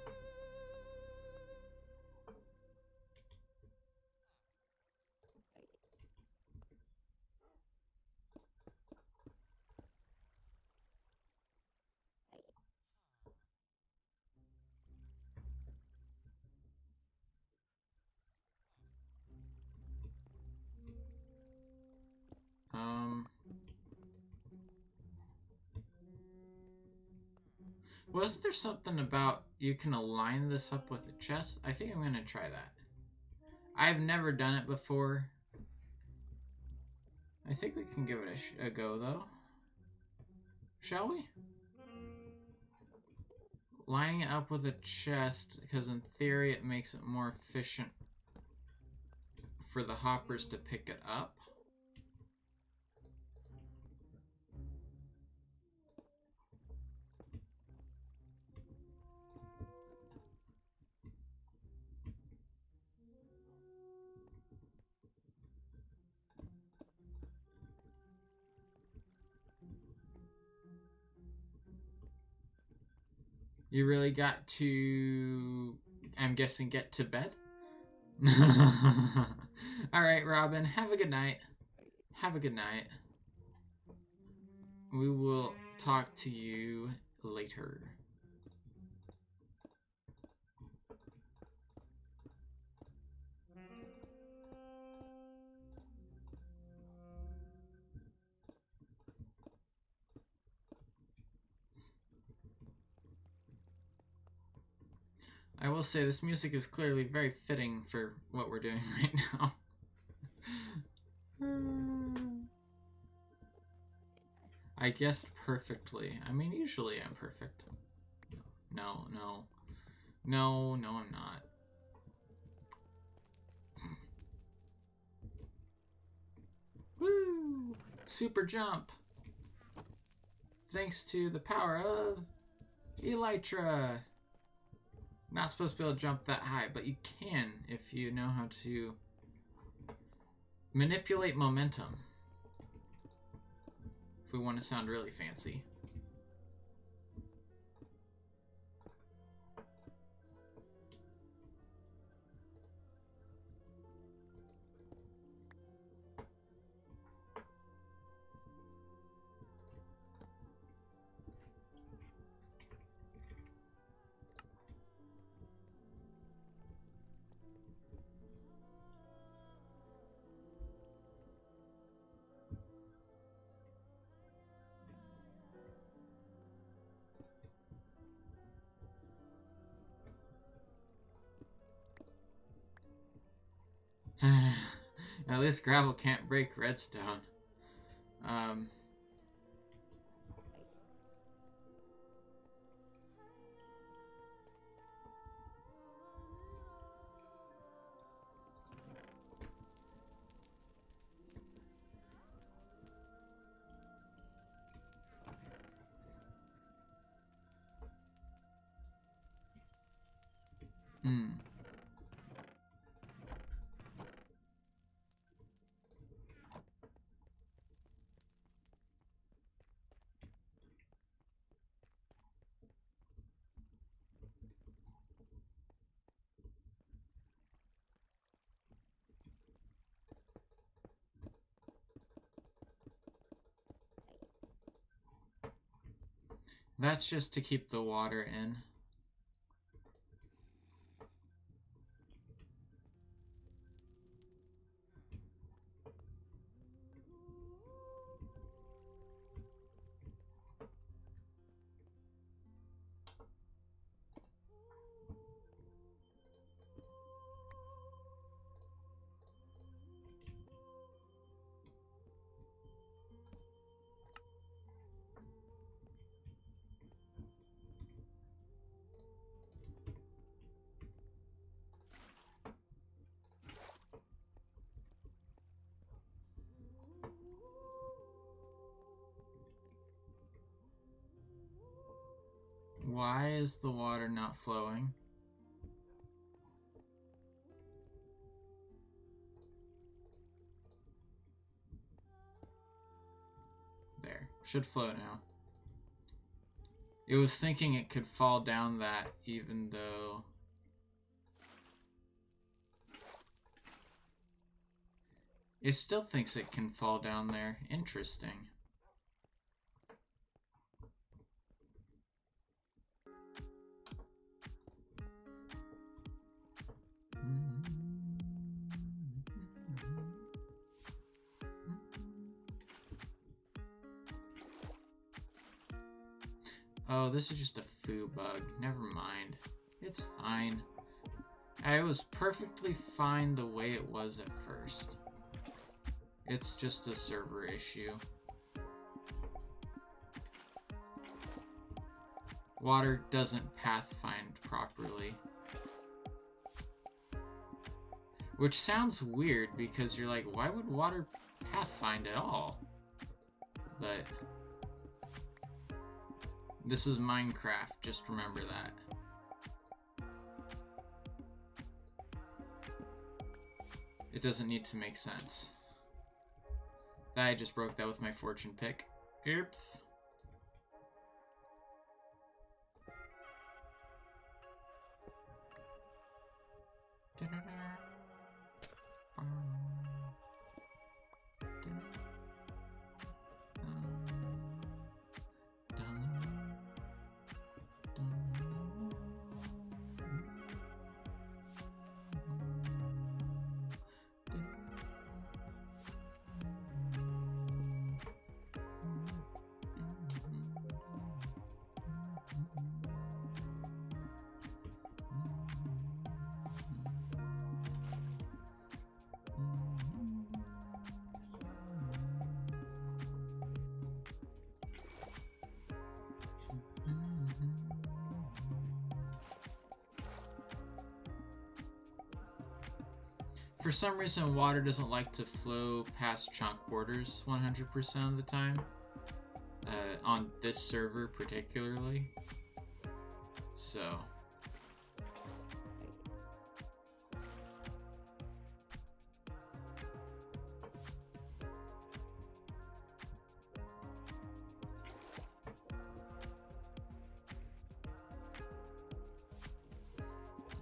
Wasn't there something about you can align this up with a chest? I think I'm gonna try that. I've never done it before. I think we can give it a go though. Shall we? Lining it up with a chest, because in theory it makes it more efficient for the hoppers to pick it up. You really got to, I'm guessing, get to bed? Alright, Robin, have a good night. Have a good night. We will talk to you later. I will say this music is clearly very fitting for what we're doing right now. I guessed perfectly. I mean, usually I'm perfect. No, I'm not. Woo! Super jump! Thanks to the power of Elytra. Not supposed to be able to jump that high, but you can if you know how to manipulate momentum. If we want to sound really fancy. At least gravel can't break redstone. That's just to keep the water in. Why is the water not flowing? There. Should flow now. It was thinking it could fall down that even though... It still thinks it can fall down there. Interesting. Oh, this is just a foo bug. Never mind. It's fine. I was perfectly fine the way it was at first. It's just a server issue. Water doesn't pathfind properly. Which sounds weird because you're like, why would water pathfind at all? But this is Minecraft, just remember that. It doesn't need to make sense. I just broke that with my fortune pick. Oops. Da-da-da. For some reason, water doesn't like to flow past chunk borders 100% of the time. On this server particularly. So...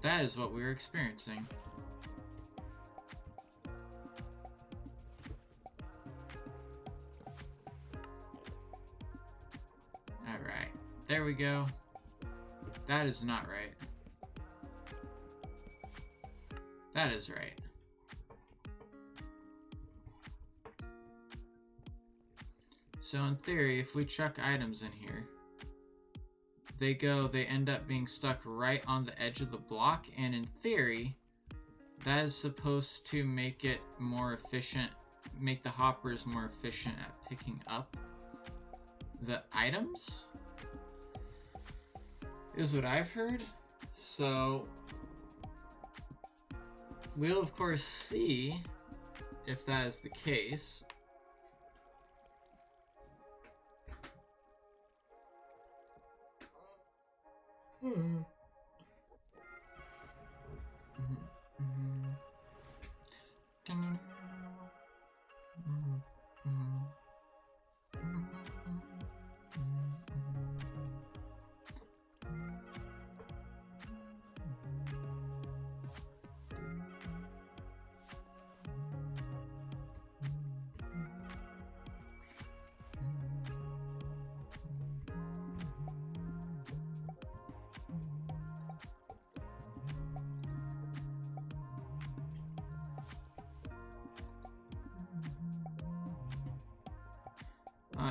that is what we're experiencing. Alright, there we go. That is not right. That is right. So in theory, if we chuck items in here, they end up being stuck right on the edge of the block, and in theory, that is supposed to make it more efficient, make the hoppers more efficient at picking up the items, is what I've heard. So we'll of course see if that is the case.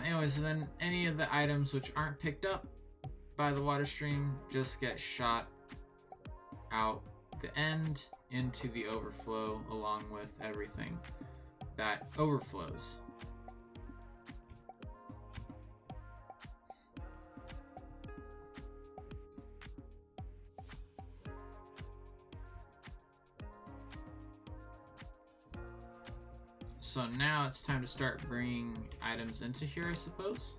Anyways, and then any of the items which aren't picked up by the water stream just get shot out the end into the overflow along with everything that overflows. So now it's time to start bringing items into here, I suppose.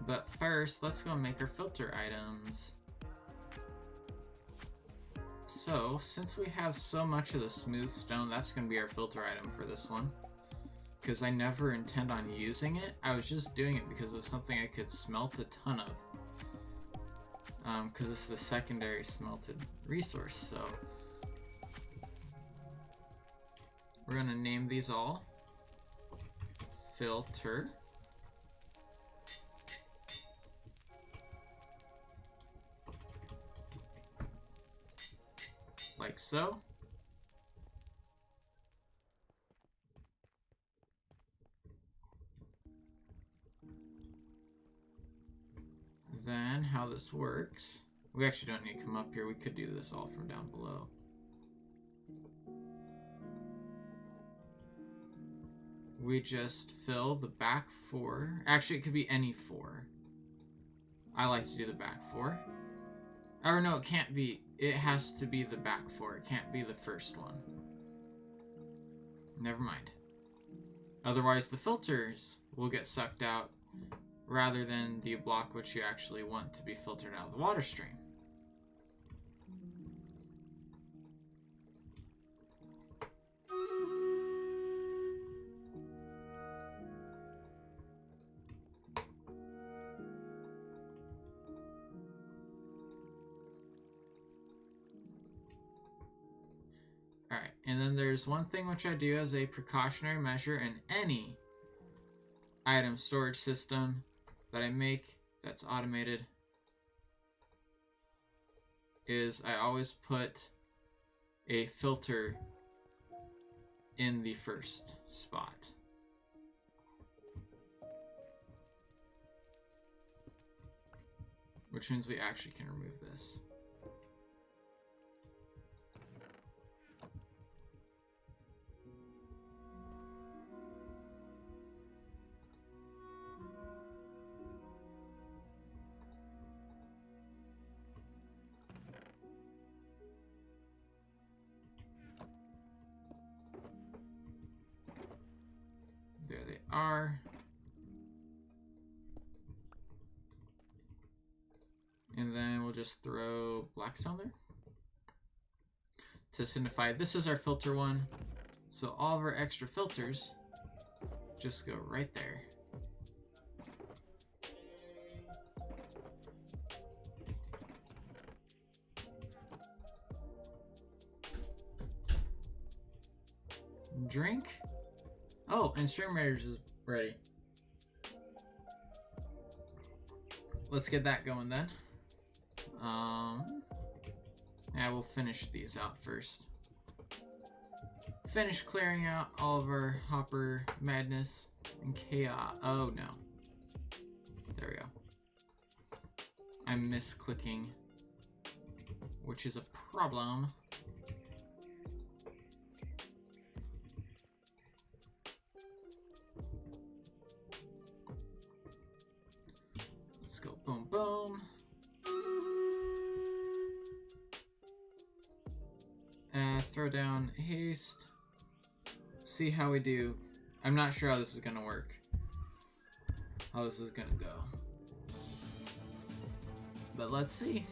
But first, let's go make our filter items. So, since we have so much of the smooth stone, that's going to be our filter item for this one. Because I never intend on using it. I was just doing it because it was something I could smelt a ton of. Because it's the secondary smelted resource, so... we're going to name these all filter. Like so. Then how this works, we actually don't need to come up here, we could do this all from down below. We just fill the back four. Actually, it could be any four. I like to do the back four. Or no, it can't be. It has to be the back four. It can't be the first one. Never mind. Otherwise, the filters will get sucked out rather than the block which you actually want to be filtered out of the water stream. Alright, and then there's one thing which I do as a precautionary measure in any item storage system that I make that's automated is I always put a filter in the first spot. Which means we actually can remove this. There they are. And then we'll just throw Blackstone there to signify this is our filter one. So all of our extra filters just go right there. Drink. Oh, and Stream Raiders is ready. Let's get that going then. Yeah, we'll finish these out first. Finish clearing out all of our hopper madness and chaos. Oh no. There we go. I'm misclicking, which is a problem. Let's go boom boom. Throw down haste. See how we do. I'm not sure how this is gonna work. How this is gonna go. But let's see.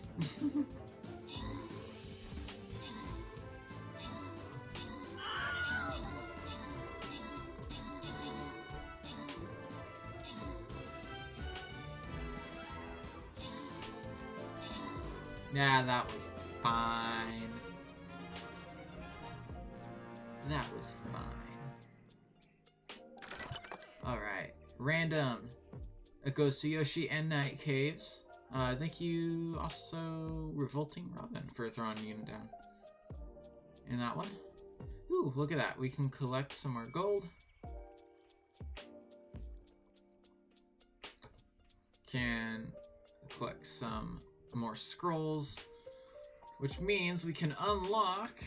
Yeah, that was fine. That was fine. Alright. Random. It goes to Yoshi and Night Caves. Thank you also Revolting Robin for throwing a unit down. In that one. Ooh, look at that. We can collect some more gold. Can collect some more scrolls, which means we can unlock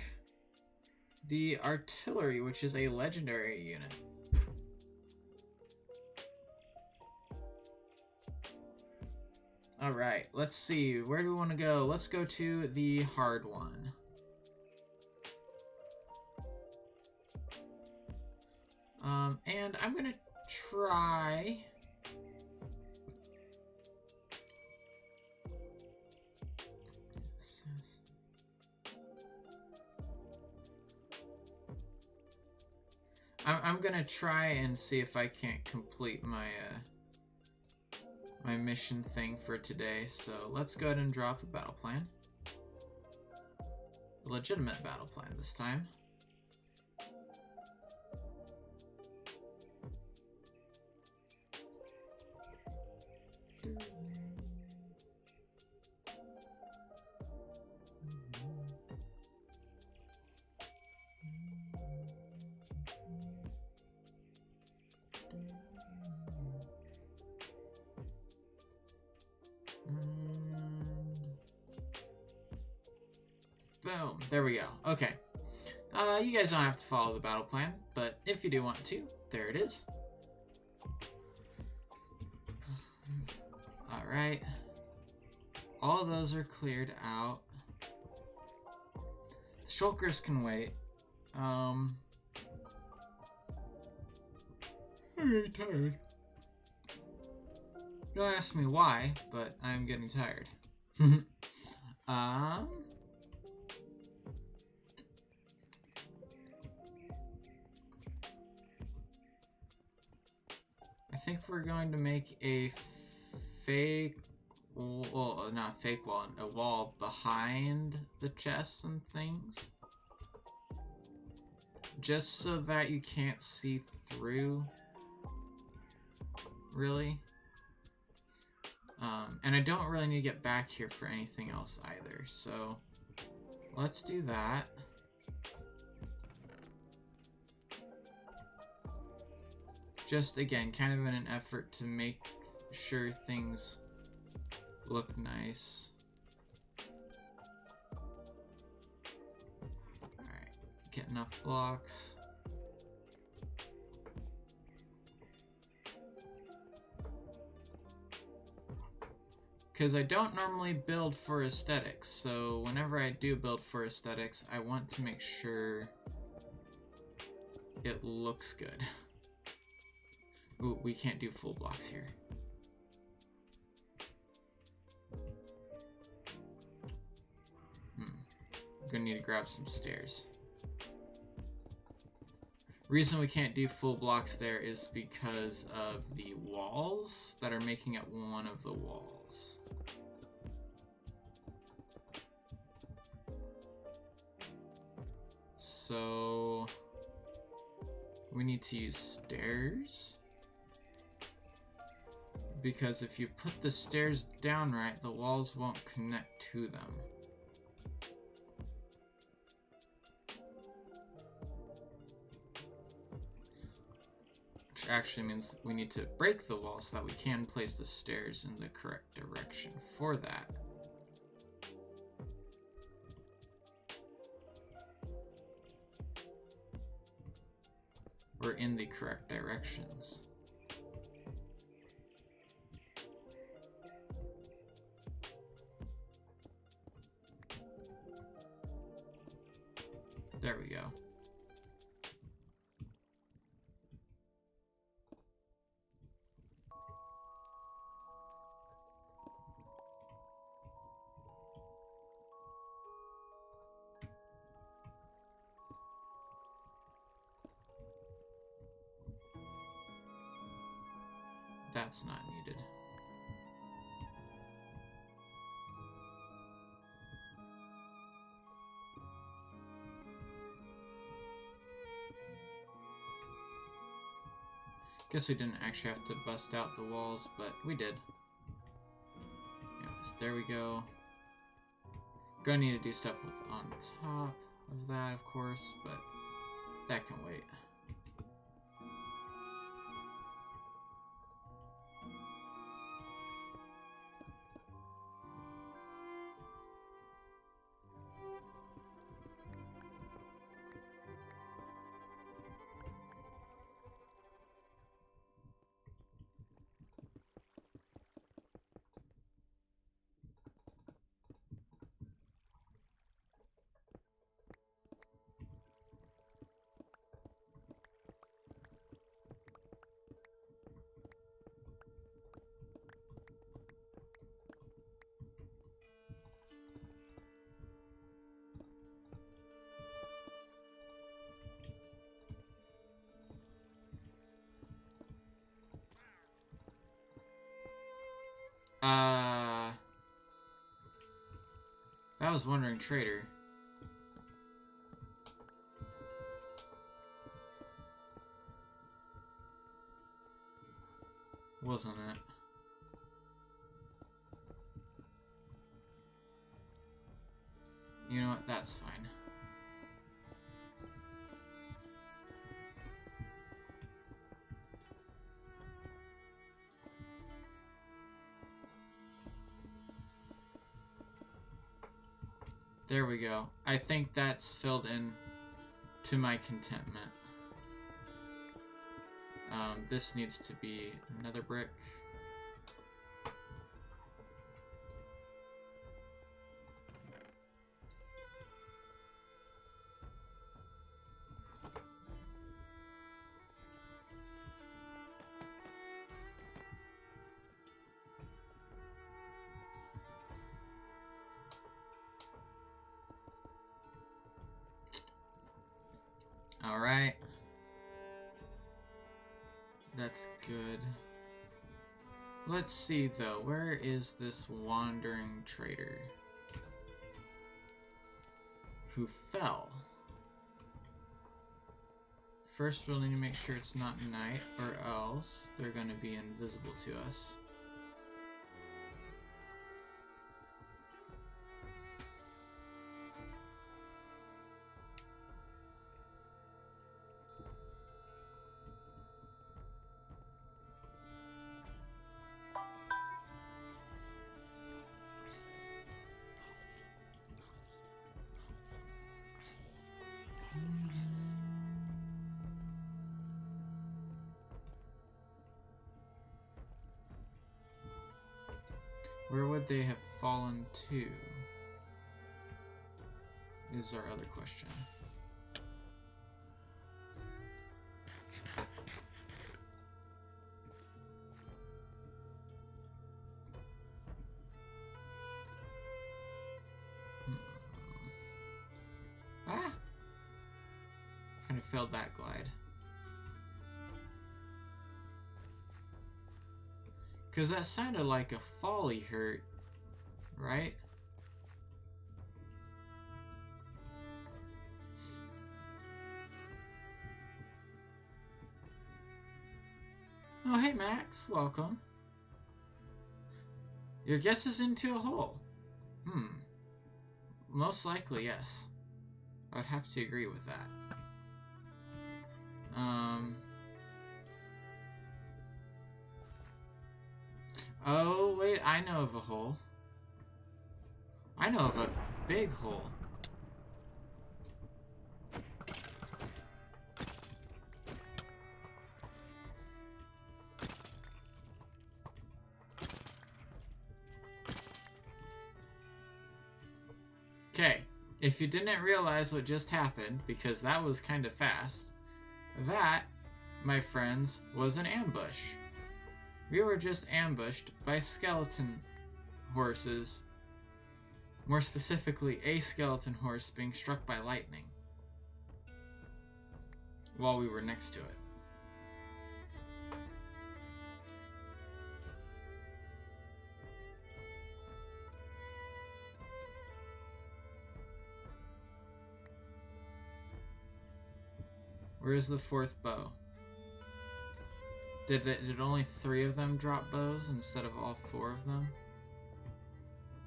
the artillery, which is a legendary unit. Alright, let's see. Where do we want to go? Let's go to the hard one. And I'm gonna try... I'm gonna try and see if I can't complete my my mission thing for today. So let's go ahead and drop a battle plan. A legitimate battle plan this time. Boom. There we go. Okay. You guys don't have to follow the battle plan, but if you do want to, there it is. Alright. All those are cleared out. The shulkers can wait. I'm getting tired. Don't ask me why, but I'm getting tired. I think we're going to make a fake, well, not fake wall, a wall behind the chests and things. Just so that you can't see through, really. And I don't really need to get back here for anything else either, so let's do that. Just, again, kind of in an effort to make sure things look nice. Alright, get enough blocks. Because I don't normally build for aesthetics, so whenever I do build for aesthetics, I want to make sure it looks good. Ooh, we can't do full blocks here. Gonna need to grab some stairs. Reason we can't do full blocks there is because of the walls that are making up one of the walls. So we need to use stairs. Because if you put the stairs down right, the walls won't connect to them. Which actually means we need to break the wall so that we can place the stairs in the correct direction for that. Or in the correct directions. There we go. That's not needed. Guess we didn't actually have to bust out the walls, but we did. Yes, there we go. Gonna need to do stuff with on top of that, of course, but that can wait. That was Wandering Trader. Wasn't it? You know what? That's fine. There we go. I think that's filled in to my contentment. This needs to be another brick. All right. That's good. Let's see though, where is this wandering trader who fell? First we'll need to make sure it's not night, or else they're gonna be invisible to us. Where would they have fallen to? Is our other question. failed that glide. Because that sounded like a folly hurt, right? Oh, hey Max, welcome. Your guess is into a hole. Most likely, yes. I would have to agree with that. Oh, wait, I know of a hole. I know of a big hole. Okay, if you didn't realize what just happened, because that was kind of fast, that, my friends, was an ambush. We were just ambushed by skeleton horses. More specifically, a skeleton horse being struck by lightning while we were next to it. Where's the fourth bow? Did only 3 of them drop bows instead of all 4 of them?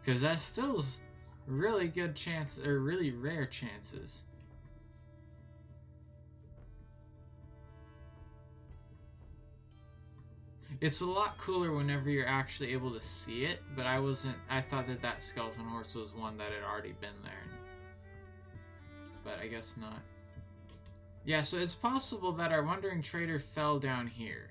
Because that still's really good chance, or really rare chances. It's a lot cooler whenever you're actually able to see it, but I thought that skeleton horse was one that had already been there. But I guess not. Yeah, so it's possible that our wandering trader fell down here.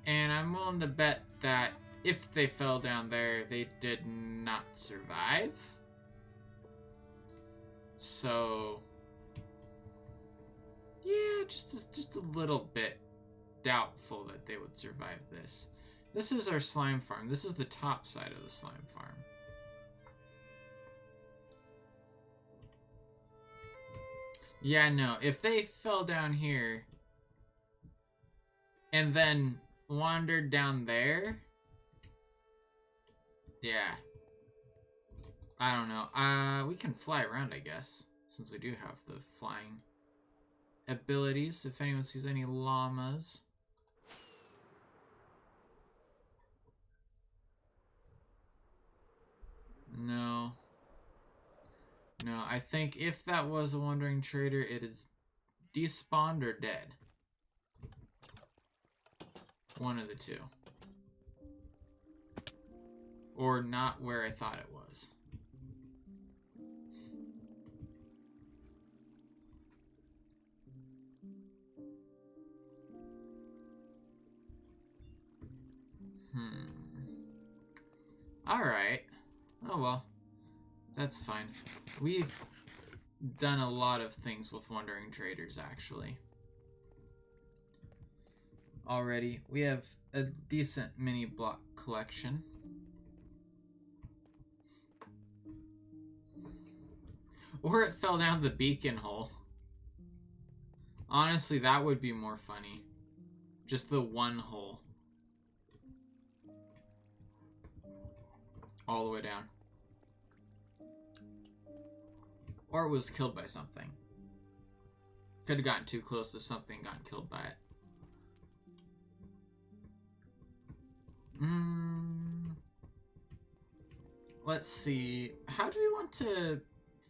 And I'm willing to bet that if they fell down there, they did not survive. So, yeah, just a little bit doubtful that they would survive this. This is our slime farm. This is the top side of the slime farm. Yeah, no, if they fell down here and then wandered down there, yeah. I don't know. We can fly around, I guess, since we do have the flying abilities. If anyone sees any llamas. No. No, I think if that was a wandering trader, it is despawned or dead. One of the two. Or not where I thought it was. Alright. Oh well. That's fine. We've done a lot of things with wandering traders, actually. Already. We have a decent mini block collection. Or it fell down the beacon hole. Honestly, that would be more funny. Just the one hole. All the way down. Or it was killed by something. Could have gotten too close to something and gotten killed by it. Let's see. How do we want to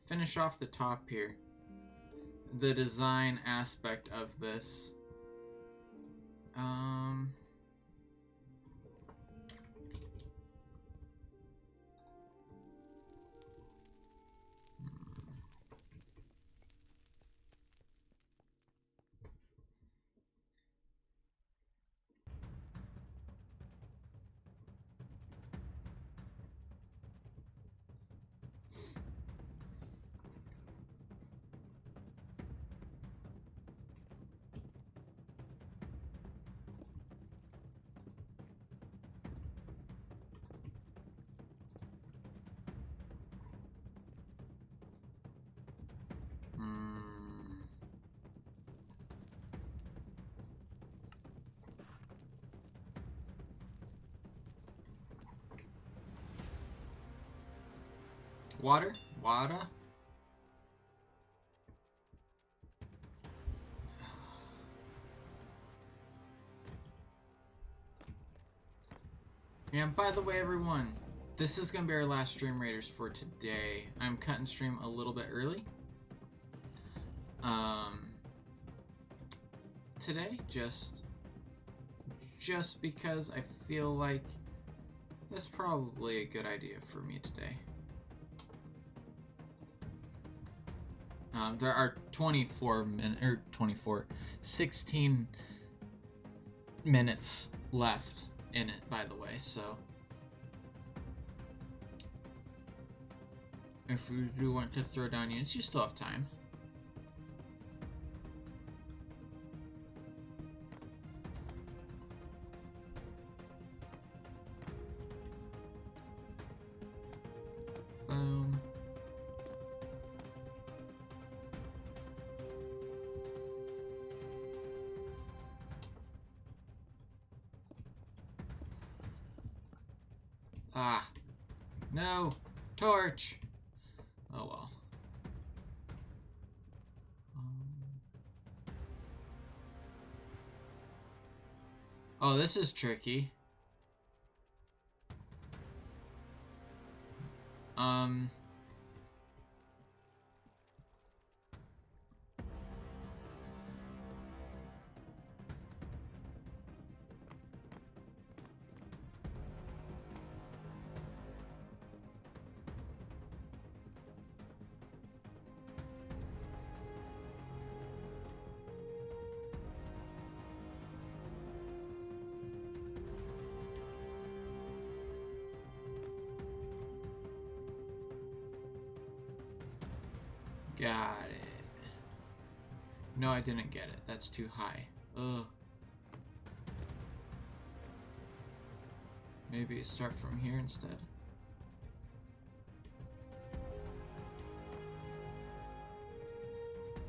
finish off the top here? The design aspect of this. Water? Water? And by the way, everyone, this is going to be our last Stream Raiders for today. I'm cutting stream a little bit early. Today, just because I feel like that's probably a good idea for me today. There are 16 minutes left in it, by the way, so if you do want to throw down units, you still have time. Boom. Ah. No. Torch. Oh well. Oh, this is tricky. Got it. No, I didn't get it. That's too high. Ugh. Maybe start from here instead.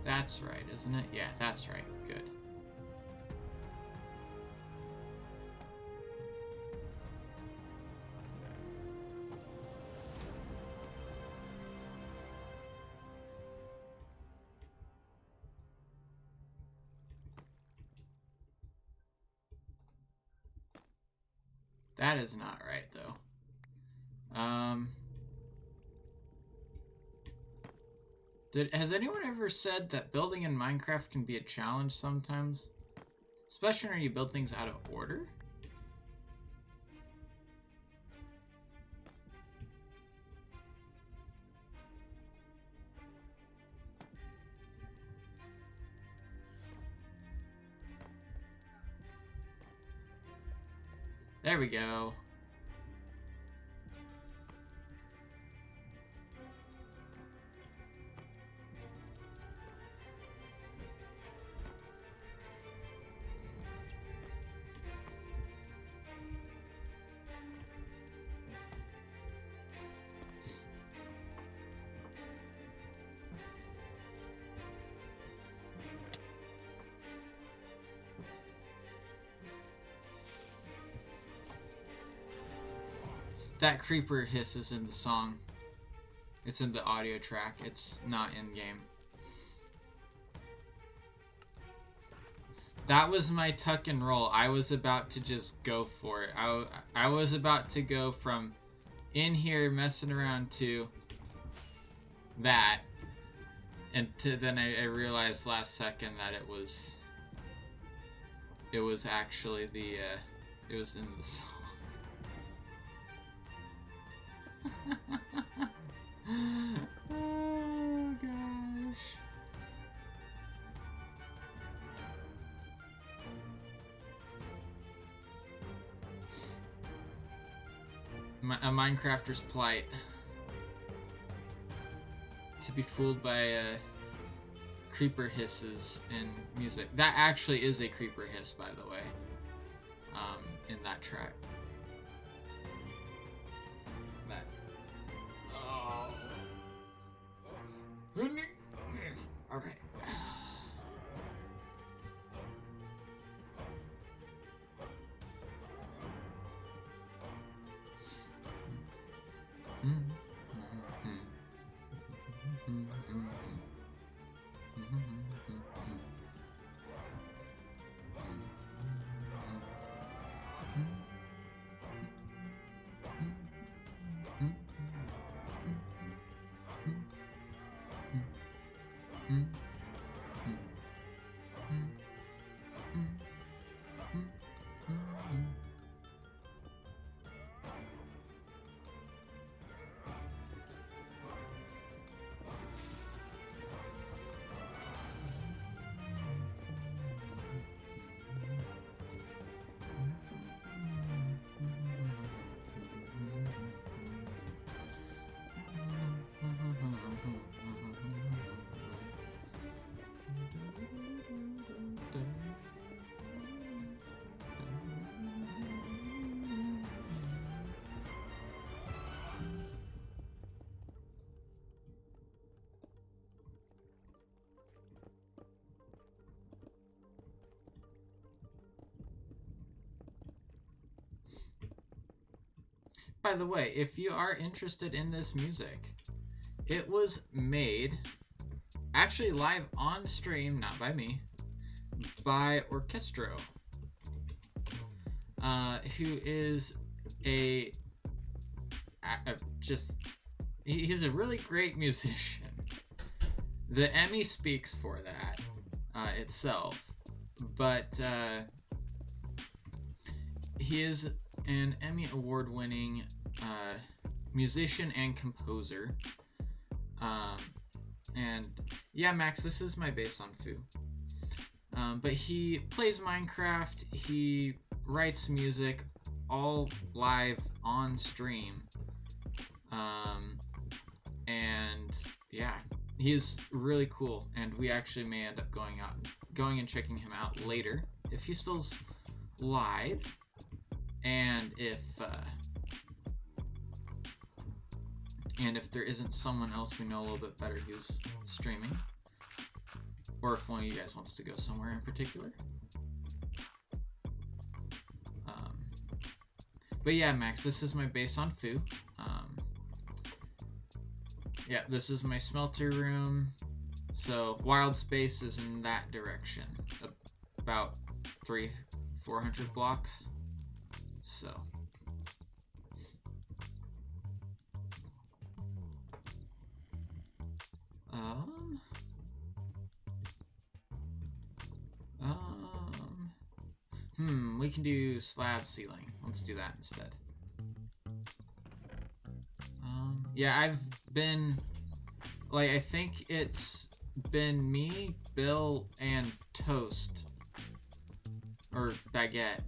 That's right, isn't it? Yeah, that's right. Good. That is not right, though. Has anyone ever said that building in Minecraft can be a challenge sometimes? Especially when you build things out of order? There we go. That creeper hiss is in the song. It's in the audio track. It's not in game. That was my tuck and roll. I was about to just go for it. I was about to go from in here messing around to that, and then I realized last second that it was actually the it was in the song. Oh gosh. A Minecrafter's plight. To be fooled by creeper hisses in music. That actually is a creeper hiss, by the way. In that track. That. Oh. All right. by the way, if you are interested in this music, it was made actually live on stream, not by me, by Orchestro, who is he's a really great musician. The Emmy speaks for that itself, but he is an Emmy award-winning musician and composer. And yeah, Max, this is my base on Foo. But he plays Minecraft, he writes music all live on stream. And yeah, he's really cool, and we actually may end up going and checking him out later if he's still live, and if there isn't someone else we know a little bit better who's streaming, or if one of you guys wants to go somewhere in particular. But yeah, Max, this is my base on Foo. Yeah, this is my smelter room. So Wild Space is in that direction, about 300-400 blocks. So we can do slab ceiling. Let's do that instead. Yeah, I've been, like, I think it's been me, Bill, and Toast, or Baguette,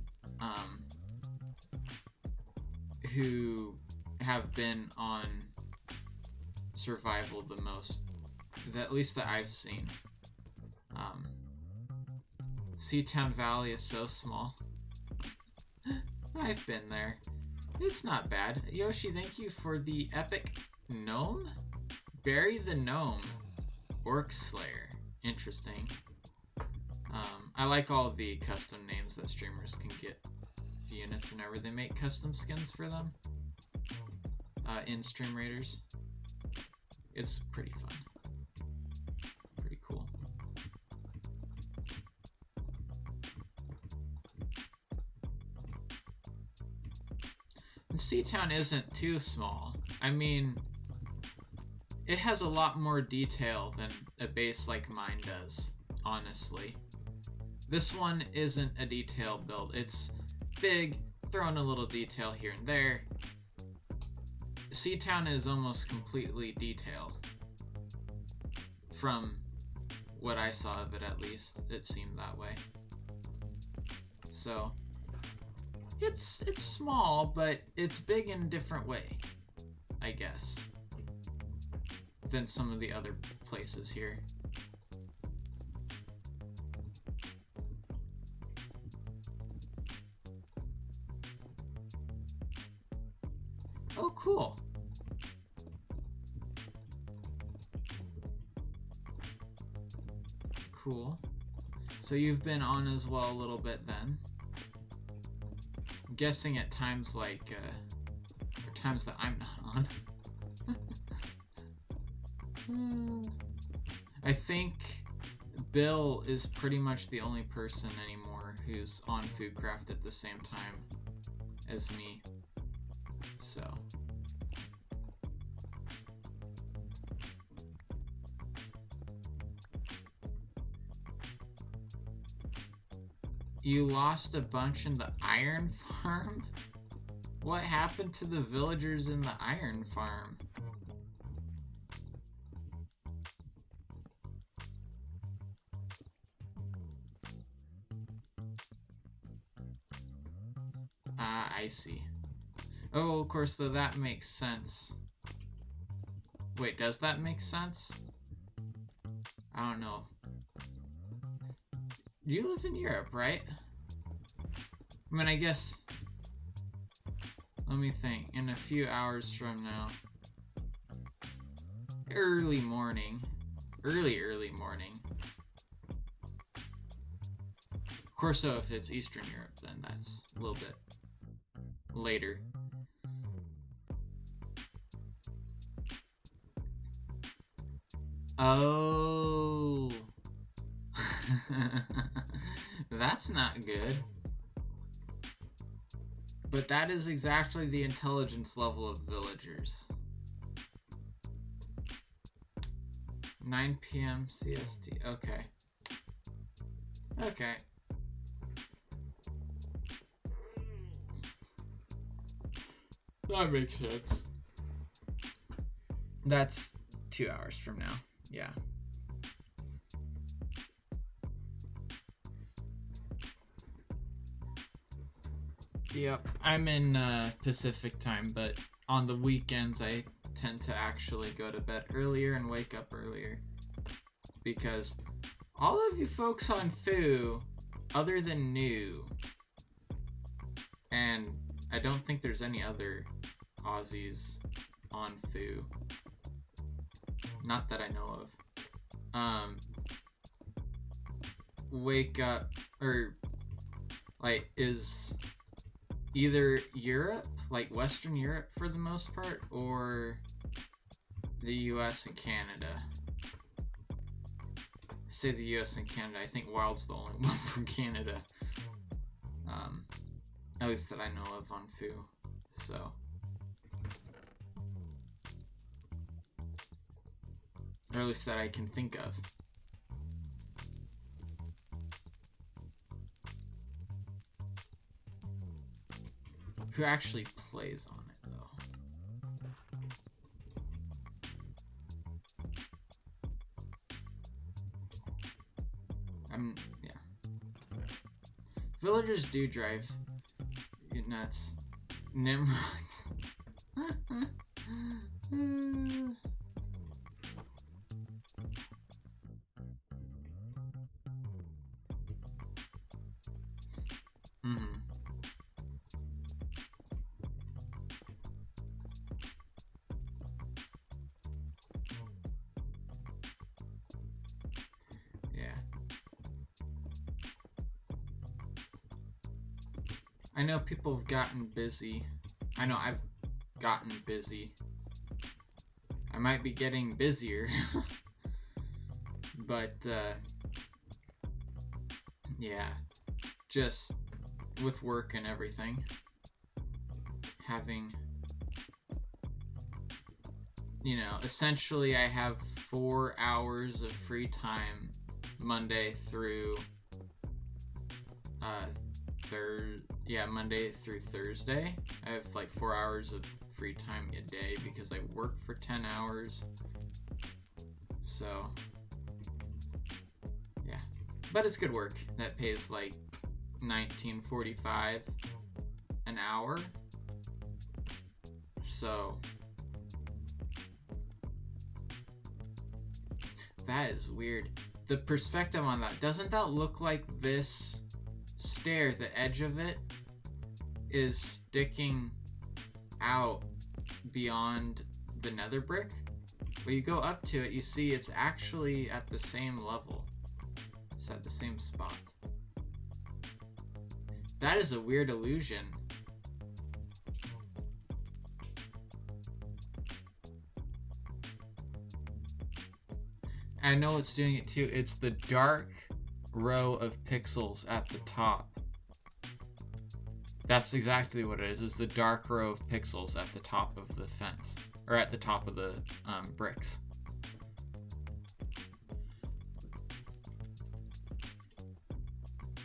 who have been on survival the most, at least that I've seen. Seatown Valley is so small. I've been there. It's not bad. Yoshi, thank you for the epic gnome? Barry the Gnome. Orc Slayer. Interesting. I like all the custom names that streamers can get units whenever they make custom skins for them. In Stream Raiders. It's pretty fun. Pretty cool. And Seatown isn't too small. I mean, it has a lot more detail than a base like mine does, honestly. This one isn't a detail build. It's big, throwing a little detail here and there. Seatown is almost completely detail. From what I saw of it, at least, it seemed that way. So it's small, but it's big in a different way, I guess, than some of the other places here. Oh, cool. Cool. So you've been on as well a little bit then. I'm guessing at times like, or times that I'm not on. I think Bill is pretty much the only person anymore who's on FooCraft at the same time as me. So. You lost a bunch in the iron farm? What happened to the villagers in the iron farm? Ah, I see. Oh, of course, though, that makes sense. Wait, does that make sense? I don't know. You live in Europe, right? I mean, I guess... Let me think. In a few hours from now. Early morning. Early morning. Of course, though, if it's Eastern Europe, then that's a little bit later. Oh. That's not good. But that is exactly the intelligence level of villagers. 9 p.m. CST. Okay. Okay. That makes sense. That's 2 hours from now. Yeah. Yep. I'm in Pacific time, but on the weekends I tend to actually go to bed earlier and wake up earlier. Because all of you folks on Foo, other than New, and I don't think there's any other Aussies on Foo. Not that I know of. Wake up, or like is either Europe, like Western Europe for the most part, or the US and Canada. I say the US and Canada, I think Wild's the only one from Canada. At least that I know of on Foo. So. Or at least that I can think of. Who actually plays on it, though? Yeah. Villagers do drive you nuts. Nimrods. I know people have gotten busy. I know I've gotten busy. I might be getting busier. But, yeah. Just with work and everything. Having, you know, essentially I have 4 hours of free time Monday through, Monday through Thursday. I have like 4 hours of free time a day because I work for 10 hours. So, yeah. But it's good work. That pays like $19.45 an hour. So, that is weird. The perspective on that, doesn't that look like this stair, the edge of it is sticking out beyond the nether brick? When you go up to it, you see it's actually at the same level. It's at the same spot. That is a weird illusion. I know it's doing it too. It's the dark row of pixels at the top. That's exactly what it is. It's the dark row of pixels at the top of the fence. Or at the top of the bricks.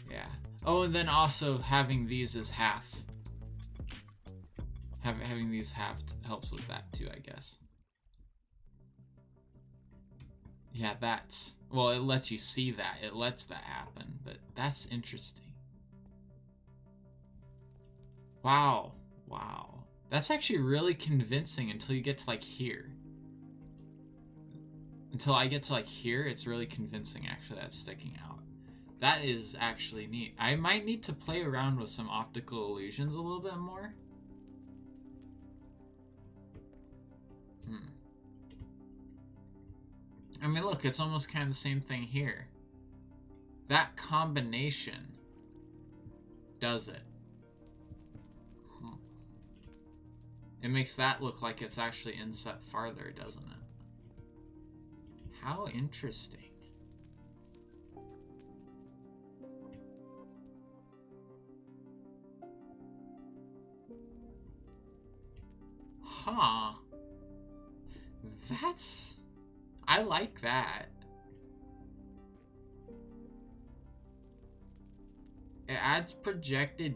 Yeah. Oh, and then also having these as half. Having these halved helps with that too, I guess. Yeah, that's... Well, it lets you see that. It lets that happen. But that's interesting. Wow. Wow. That's actually really convincing until you get to, like, here. Until I get to, like, here, it's really convincing, actually, that's sticking out. That is actually neat. I might need to play around with some optical illusions a little bit more. I mean, look, it's almost kind of the same thing here. That combination does it. It makes that look like it's actually inset farther, doesn't it? How interesting. Huh. That's... I like that. It adds projected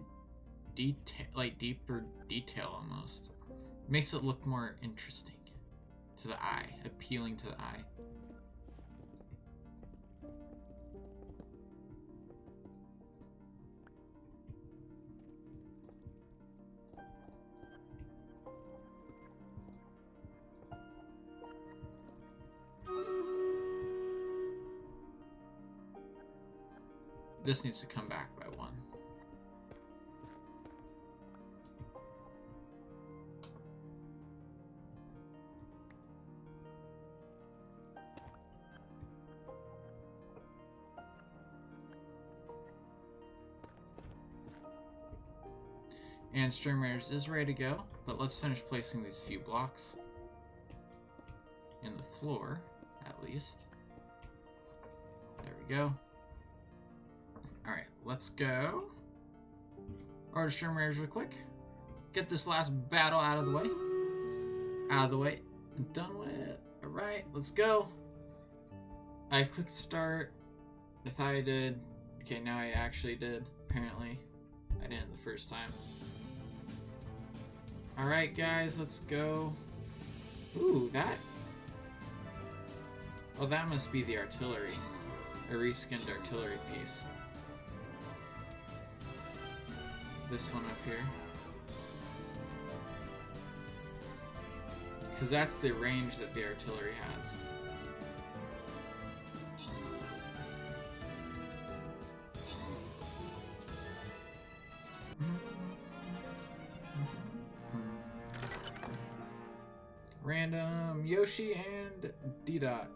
detail, like deeper detail almost. Makes it look more interesting to the eye, appealing to the eye. This needs to come back by 1. And Stream Raiders is ready to go, but let's finish placing these few blocks in the floor, at least. There we go. Alright, let's go. Order Stream Raiders real quick. Get this last battle out of the way. Out of the way. And done with. Alright, let's go. I clicked start. I thought I did. Okay, now I actually did. Apparently, I didn't the first time. Alright, guys, let's go. Ooh, that. Oh, that must be the artillery. A reskinned artillery piece. This one up here. Because that's the range that the artillery has. Random Yoshi and D-Dot.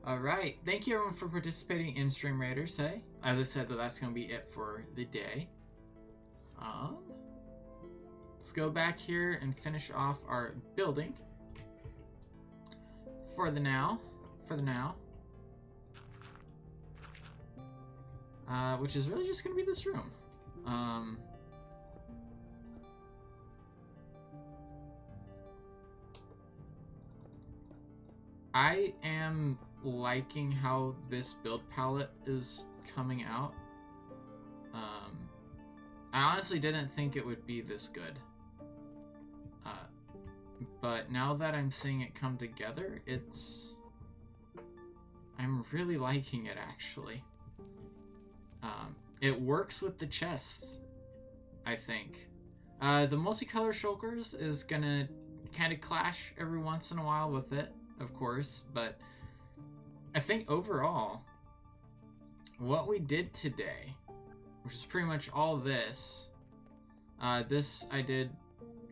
Alright, thank you everyone for participating in Stream Raiders today. As I said, that's going to be it for the day. Let's go back here and finish off our building. For the now. Which is really just going to be this room. I am liking how this build palette is coming out. I honestly didn't think it would be this good. But now that I'm seeing it come together, I'm really liking it, actually. It works with the chests, I think. The multicolor shulkers is gonna kind of clash every once in a while with it, of course, but I think overall, what we did today, which is pretty much all this, this I did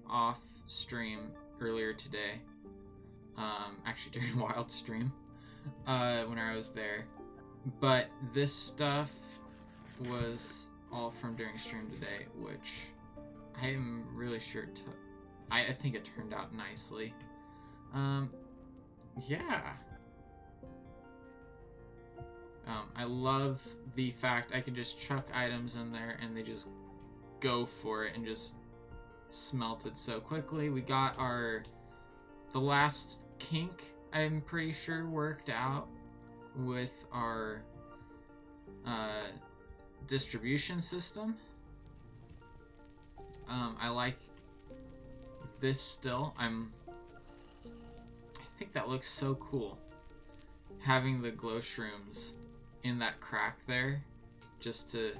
off stream earlier today, actually during Wild Stream, when I was there, but this stuff was all from during stream today, which I am really sure I think it turned out nicely. Yeah. I love the fact I can just chuck items in there and they just go for it and just smelt it so quickly. We got the last kink, I'm pretty sure, worked out with our distribution system. I like this still. I think that looks so cool. Having the glow shrooms in that crack there, just to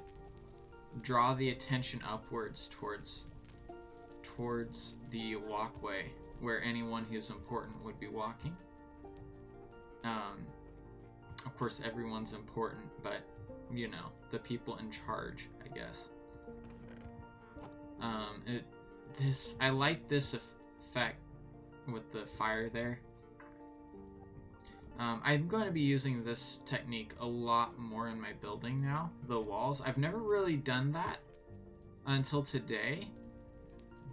draw the attention upwards towards the walkway where anyone who's important would be walking. Of course, everyone's important, but you know, the people in charge, I guess. I like this effect with the fire there. I'm going to be using this technique a lot more in my building now, the walls. I've never really done that until today,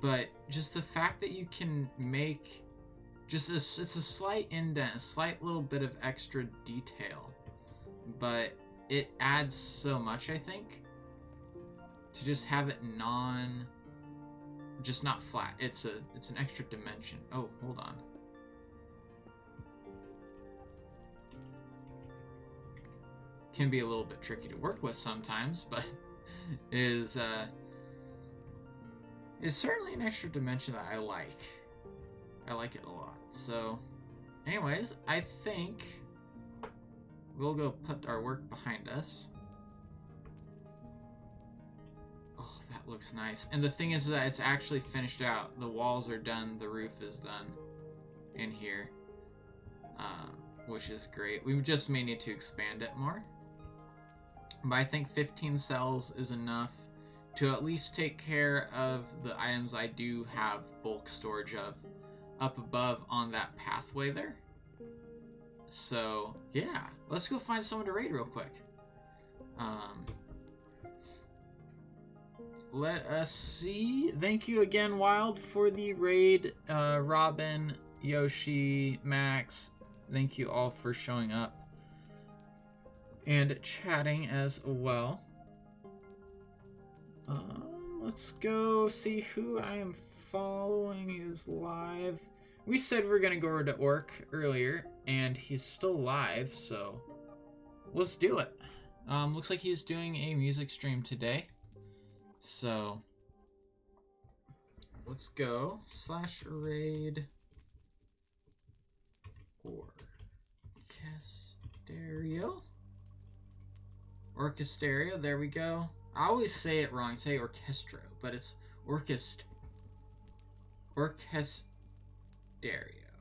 but just the fact that you can make just it's a slight indent, a slight little bit of extra detail, but it adds so much, I think, to just have it just not flat. It's an extra dimension. Oh, hold on. Can be a little bit tricky to work with sometimes, but is certainly an extra dimension that I like. I like it a lot. So, anyways, I think we'll go put our work behind us. Oh, that looks nice. And the thing is that it's actually finished out. The walls are done. The roof is done in here, which is great. We just may need to expand it more. But I think 15 cells is enough to at least take care of the items I do have bulk storage of up above on that pathway there. So, yeah. Let's go find someone to raid real quick. Let us see. Thank you again, Wild, for the raid. Robin, Yoshi, Max, thank you all for showing up and chatting as well. Let's go see who I am following who's live. We said we were going to go over to Orc earlier, and he's still live, so let's do it. Looks like he's doing a music stream today. So let's go /raid Orchestereo, there we go. I always say it wrong. I say orchestro, but it's orchestereo.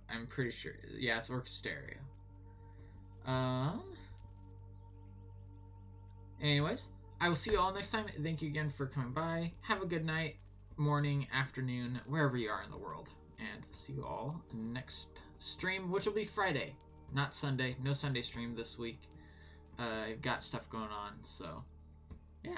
I'm pretty sure. Yeah, it's orchestereo. Anyways, I will see you all next time. Thank you again for coming by. Have a good night, morning, afternoon, wherever you are in the world. And see you all next stream, which will be Friday, not Sunday. No Sunday stream this week. I've got stuff going on, so yeah.